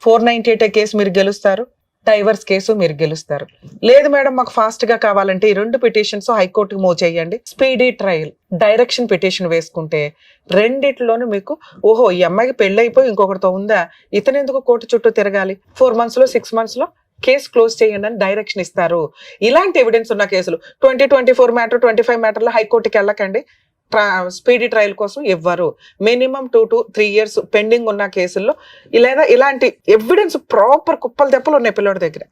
498 కేసు మీరు గెలుస్తారు, డైవర్స్ కేసు మీరు గెలుస్తారు. లేదు మేడం మాకు ఫాస్ట్ గా కావాలంటే ఈ 2 పిటిషన్స్ హైకోర్టుకి మూవ్ చేయండి, స్పీడీ ట్రయల్ డైరెక్షన్ పిటిషన్ వేసుకుంటే రెండిట్లోనూ మీకు ఓహో ఈ అమ్మాయికి పెళ్లి అయిపోయి ఇంకొకరితో ఉందా, ఇతను ఎందుకు కోర్టు చుట్టూ తిరగాలి, 4 months లో 6 months లో కేసు క్లోజ్ చేయండి అని డైరెక్షన్ ఇస్తారు. ఇలాంటి ఎవిడెన్స్ ఉన్న కేసులు 2024 మ్యాటర్ 25 మ్యాటర్లో హైకోర్టుకి వెళ్ళకండి, స్పీడీ ట్రయల్ కోసం ఇవ్వరు. మినిమం 2 to 3 years పెండింగ్ ఉన్న కేసుల్లో లేదా ఇలాంటి ఎవిడెన్స్ ప్రాపర్ కుప్పలు దెప్పలు ఉన్నాయి పిల్లడి దగ్గర,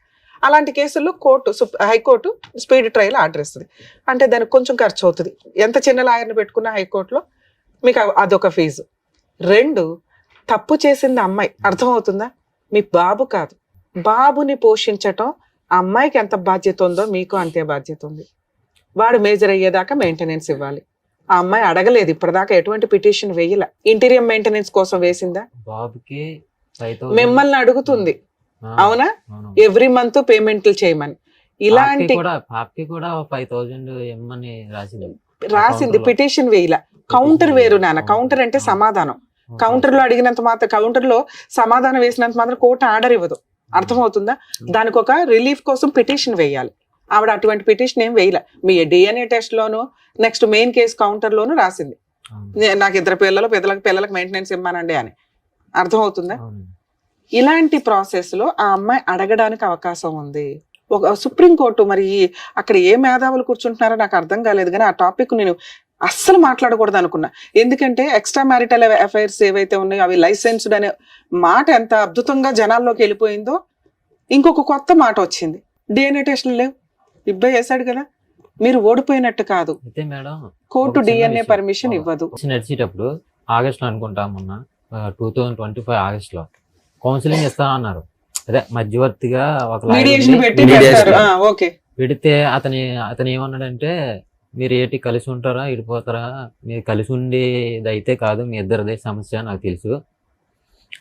అలాంటి కేసుల్లో హైకోర్టు స్పీడీ ట్రయల్ ఆర్డర్ ఇస్తుంది. అంటే దానికి కొంచెం ఖర్చు అవుతుంది, ఎంత చిన్న లాయర్ని పెట్టుకున్న హైకోర్టులో మీకు అదొక ఫీజు. 2 తప్పు చేసింది అమ్మాయి, అర్థమవుతుందా, మీ బాబు కాదు. బాబుని పోషించటం అమ్మాయికి ఎంత బాధ్యత ఉందో మీకు అంతే బాధ్యత ఉంది. వాడు మేజర్ అయ్యేదాకా మెయింటెనెన్స్ ఇవ్వాలి. ఆ అమ్మాయి అడగలేదు ఇప్పటిదాకా, ఎటువంటి పిటిషన్ వేయలే. ఇంటీరియం మెయింటెనెన్స్ కోసం వేసిందా? బాబుకి మిమ్మల్ని అడుగుతుంది, అవునా, ఎవ్రీ మంత్ పేమెంట్లు చేయమని. ఇలాంటి కూడా 5,000 ఇమ్మని రాసింది, పిటిషన్ వేయలే. కౌంటర్ వేరు నాన్న, కౌంటర్ అంటే సమాధానం. కౌంటర్ లో అడిగినంత మాత్రం, కౌంటర్ లో సమాధానం వేసినంత మాత్రం కోర్టు ఆర్డర్ ఇవ్వదు, అర్థమవుతుందా? దానికి ఒక రిలీఫ్ కోసం పిటిషన్ వేయాలి. ఆవిడ అటువంటి పిటిషన్ ఏం వేయలే. మీ డిఎన్ఏ టెస్ట్ లోను నెక్స్ట్ మెయిన్ కేసు కౌంటర్ లోను రాసింది నాకు 2 పిల్లలకు మెయింటెనెన్స్ ఇవ్వమానండి అని, అర్థమవుతుందా? ఇలాంటి ప్రాసెస్ లో ఆ అమ్మాయి అడగడానికి అవకాశం ఉంది. ఒక సుప్రీంకోర్టు మరి అక్కడ ఏ మేధావులు కూర్చుంటున్నారో నాకు అర్థం కాలేదు, కానీ ఆ టాపిక్ నేను అస్సలు మాట్లాడకూడదు అనుకున్నా. ఎందుకంటే ఎక్స్ట్రా మ్యారిటల్ అఫైర్స్ ఏవైతే ఉన్నాయో అవి లైసెన్స్డ్ అనే మాట ఎంత అద్భుతంగా జనాల్లోకి వెళ్ళిపోయిందో, ఇంకొక కొత్త మాట వచ్చింది, డిఎన్ఏ టెస్ట్లు లేవు, ఇబ్బంది వేసాడు కదా, మీరు ఓడిపోయినట్టు కాదు. అయితే మేడం కోర్టు డిఎన్ఏ పర్మిషన్ ఇవ్వదు. నడిచేటప్పుడు ఆగస్ట్ లో అనుకుంటా, మొన్న 2025 ఆగస్ట్ లో కౌన్సిలింగ్ ఇస్తా అన్నారు, అదే మధ్యవర్తిగా ఒక పెడితే అతను ఏమన్నాడంటే మీరు ఏంటి కలిసి ఉంటారా ఇడిపోతారా, మీరు కలిసి ఉండేది అయితే కాదు, మీ ఇద్దరిదే సమస్య నాకు తెలుసు,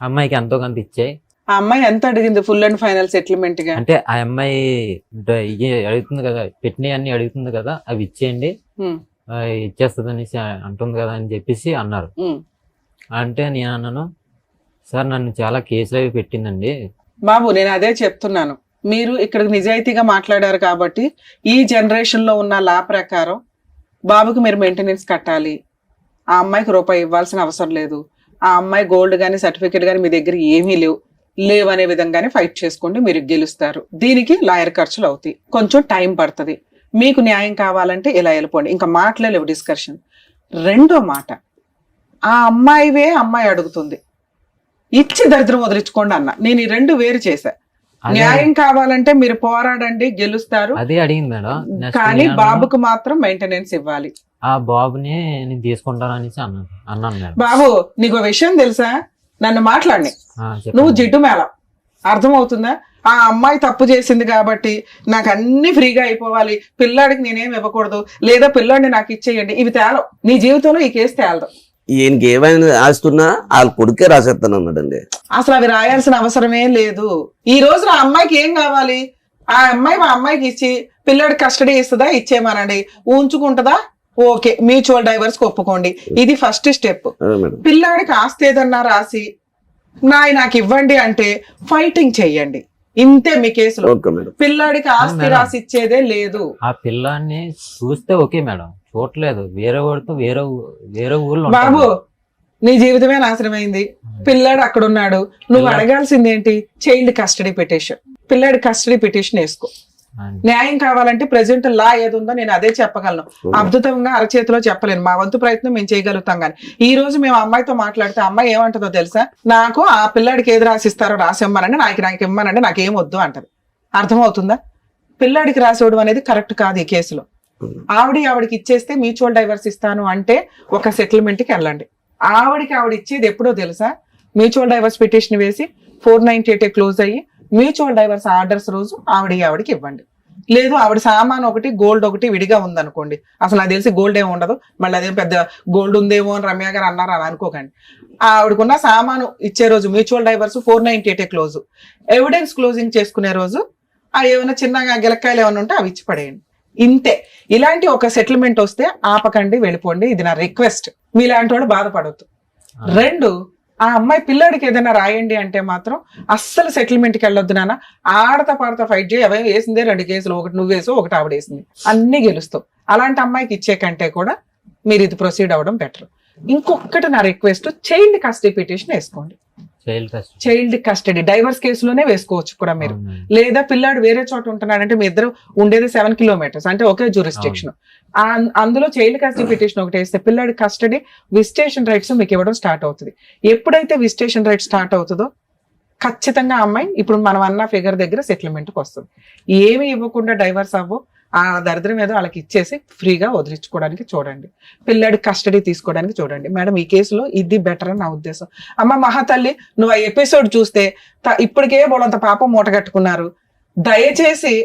అమ్మాయికి ఎంతో కొంత ఇచ్చాయి. ఆ అమ్మాయి ఎంత అడిగింది ఫుల్ అండ్ ఫైనల్ సెటిల్మెంట్ గా? అంటే ఆ అమ్మాయి అడుగుతుంది కదా, పెట్టినవి అన్ని అడుగుతుంది కదా, అవి ఇచ్చేయండి ఇచ్చేస్తుంది అనేసి అంటుంది కదా అని చెప్పేసి అన్నారు. అంటే నేను అన్నాను, సార్ నన్ను చాలా కేసులు అవి పెట్టిందండి. బాబు నేను అదే చెప్తున్నాను, మీరు ఇక్కడ నిజాయితీగా మాట్లాడారు కాబట్టి ఈ జనరేషన్ లో ఉన్న లా ప్రకారం బాబుకి మీరు మెయింటెనెన్స్ కట్టాలి, ఆ అమ్మాయికి రూపాయి ఇవ్వాల్సిన అవసరం లేదు, ఆ అమ్మాయి గోల్డ్ గానీ సర్టిఫికేట్ గానీ మీ దగ్గర ఏమీ లేవు అనే విధంగానే ఫైట్ చేసుకోండి, మీరు గెలుస్తారు. దీనికి లాయర్ ఖర్చులు అవుతాయి, కొంచెం టైం పడుతుంది. మీకు న్యాయం కావాలంటే ఇలా వెళ్ళిపోండి, ఇంకా మాట్లాడలేవు డిస్కషన్. 2వ మాట, ఆ అమ్మాయి అడుగుతుంది, ఇచ్చి దరిద్రం వదిలించుకోండి అన్న. నేను ఈ 2 వేరు చేశా. న్యాయం కావాలంటే మీరు పోరాడండి, గెలుస్తారు, అదే అడిగింది మేడం. కానీ బాబుకు మాత్రం మెయింటెనెన్స్ ఇవ్వాలి. ఆ బాబుని నేను తీసుకుంటాను అనేసి అన్నాను మేడం. బాబు నీకు విషయం తెలుసా, నన్ను మాట్లాడి నువ్వు జిడ్డు మేళం, అర్థమవుతుందా? ఆ అమ్మాయి తప్పు చేసింది కాబట్టి నాకు అన్ని ఫ్రీగా అయిపోవాలి, పిల్లాడికి నేనేం ఇవ్వకూడదు, లేదా పిల్లాడిని నాకు ఇచ్చేయండి, ఇవి తేలం. నీ జీవితంలో ఈ కేసు తేలదు. ఈయనకి ఏమైనా ఆస్తున్నా వాళ్ళ కొడుకే రాసేస్తాను అన్నాడండి. అసలు అవి రాయాల్సిన అవసరమే లేదు. ఈ రోజు ఆ అమ్మాయికి ఏం కావాలి, ఆ అమ్మాయి మా అమ్మాయికి ఇచ్చి పిల్లాడికి కస్టడీ ఇస్తుందా, ఇచ్చేయమనండి, ఉంచుకుంటుందా, ఓకే, మ్యూచువల్ డైవర్స్ ఒప్పుకోండి. ఇది ఫస్ట్ స్టెప్. పిల్లాడికి ఆస్తి ఏదన్నా రాసి నాకు ఇవ్వండి అంటే ఫైటింగ్ చెయ్యండి, ఇంతే మీ కేసులో. Okay madam. పిల్లాడికి ఆస్తి మేడం. రాసి ఇచ్చేదే లేదు. ఆ పిల్లాన్ని చూస్తే ఓకే మేడం, చూడలేదు, వేరే వాడితో వేరే ఊర్లో బాబు ఉంటాడు. నీ జీవితమే నాశనమైంది. పిల్లాడు అక్కడ ఉన్నాడు, నువ్వు అడగాల్సింది ఏంటి? చైల్డ్ కస్టడీ పిటిషన్, పిల్లాడి కస్టడీ పిటిషన్ వేసుకో. అవును. న్యాయం కావాలంటే ప్రెసెంట్ లా ఏది ఉందో నేను అదే చెప్పగలను, అద్భుతంగా అరచేతిలో చెప్పలేను. మా వంతు ప్రయత్నం మేము చేయగలుగుతాం. కానీ ఈ రోజు మేము అమ్మాయితో మాట్లాడితే అమ్మాయి ఏమంటుందో తెలుసా? నాకు ఆ పిల్లాడికి ఏది రాసిస్తారో రాసిమ్మనండి, నాకు ఇమ్మనండి, నాకేం వద్దు అంటది. అర్థమవుతుందా? పిల్లాడికి రాసివ్వడం అనేది కరెక్ట్ కాదు ఈ కేసులో. ఆవిడికి ఇచ్చేస్తే మ్యూచువల్ డైవర్స్ ఇస్తాను అంటే ఒక సెటిల్మెంట్ కి వెళ్ళండి. ఆవిడ ఇచ్చేది ఎప్పుడో తెలుసా? మ్యూచువల్ డైవర్స్ పిటిషన్ వేసి 498 క్లోజ్ అయ్యి మ్యూచువల్ డైవర్స్ ఆర్డర్స్ రోజు ఆవిడకి ఇవ్వండి. లేదు ఆవిడ సామాన్ ఒకటి గోల్డ్ ఒకటి విడిగా ఉందనుకోండి, అసలు నాకు తెలిసి గోల్డ్ ఏమి ఉండదు, మళ్ళీ అదేం పెద్ద గోల్డ్ ఉందేమో అని రమ్య గారు అన్నారు అని అనుకోకండి. ఆవిడకున్న సామాను ఇచ్చే రోజు mutual divorce 498 close, evidence closing చేసుకునే రోజు ఏమైనా చిన్నగా గిలక్కాయలు ఏమైనా ఉంటే అవి ఇచ్చి పడేయండి. ఇంతే. ఇలాంటి ఒక సెటిల్మెంట్ వస్తే ఆపకండి, వెళ్ళిపోండి. ఇది నా రిక్వెస్ట్. మీలాంటి వాడు బాధపడొద్దు. 2, ఆ అమ్మాయి పిల్లాడికి ఏదైనా రాయండి అంటే మాత్రం అస్సలు సెటిల్మెంట్కి వెళ్ళొద్దు నాన్న. ఆడతా పాడతా ఫైట్ చేయి, అవే వేసిందే 2 కేసులు, ఒకటి నువ్వేసో ఒకటి ఆవిడ వేసింది, అన్ని గెలుస్తావు. అలాంటి అమ్మాయికి ఇచ్చే కంటే కూడా మీరు ఇది ప్రొసీడ్ అవ్వడం బెటర్. ఇంకొకటి నా రిక్వెస్ట్, చైల్డ్ కస్టడీ పిటిషన్ వేసుకోండి. చైల్డ్ కస్టడీ డైవర్స్ కేసులోనే వేసుకోవచ్చు కూడా మీరు. లేదా పిల్లాడు వేరే చోట ఉంటున్నాడంటే మీ ఇద్దరు ఉండేది 7 కిలోమీటర్స్ అంటే ఒకే జ్యూరిస్డిక్షన్, అందులో చైల్డ్ కస్టడీ పిటిషన్ ఒకటి వేస్తే పిల్లాడి కస్టడీ విజిటేషన్ రైట్స్ మీకు ఇవ్వడం స్టార్ట్ అవుతుంది. ఎప్పుడైతే విజిటేషన్ రైట్ స్టార్ట్ అవుతుందో ఖచ్చితంగా అమ్మాయి ఇప్పుడు మనం అన్న ఫిగర్ దగ్గర సెటిల్మెంట్కి వస్తుంది. ఏమి ఇవ్వకుండా డైవర్స్ అవ్వు, ఆ దరిద్రం ఏదో వాళ్ళకి ఇచ్చేసి ఫ్రీగా వదిలించుకోవడానికి చూడండి, పిల్లాడి కస్టడీ తీసుకోవడానికి చూడండి. మేడం ఈ కేసులో ఇది బెటర్ అని నా ఉద్దేశం. అమ్మ మహాతల్లి, నువ్వు ఆ ఎపిసోడ్ చూస్తే ఇప్పటికే బోలంత పాపం మూట కట్టుకున్నారు. దయచేసి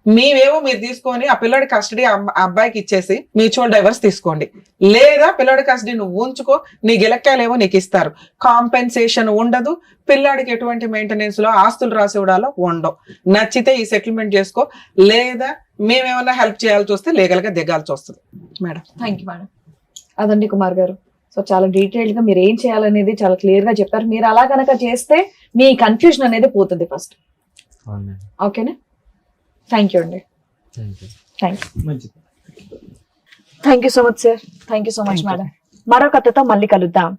మీవేమో మీరు తీసుకొని ఆ పిల్లాడి కస్టడీ అబ్బాయికి ఇచ్చేసి మ్యూచువల్ డైవర్స్ తీసుకోండి. లేదా పిల్లాడి కస్టడీ నువ్వు ఉంచుకో, నీ గిలక్కాయలేమో నీకు ఇస్తారు, కాంపెన్సేషన్ ఉండదు, పిల్లాడికి ఎటువంటి మెయింటెనెన్స్ లో ఆస్తులు రాసి ఇవ్వడాలో ఉండవు. నచ్చితే ఈ సెటిల్మెంట్ చేసుకో, లేదా మేమేమన్నా హెల్ప్ చేయాల్సి వస్తే లీగల్ గా దిగాల్సి వస్తుంది. Madam thank you madam. అదండి కుమార్ గారు. సో చాలా డీటెయిల్డ్ గా మీరు ఏం చేయాలనేది చాలా క్లియర్ గా చెప్పారు. మీరు అలా కనుక చేస్తే మీ కన్ఫ్యూజన్ అనేది పోతుంది ఫస్ట్. ఓకేనా? థ్యాంక్ యూ అండి. మంచిది. Thank you so much sir. Thank you so much madam. మరో కథతో మళ్ళీ కలుద్దాం.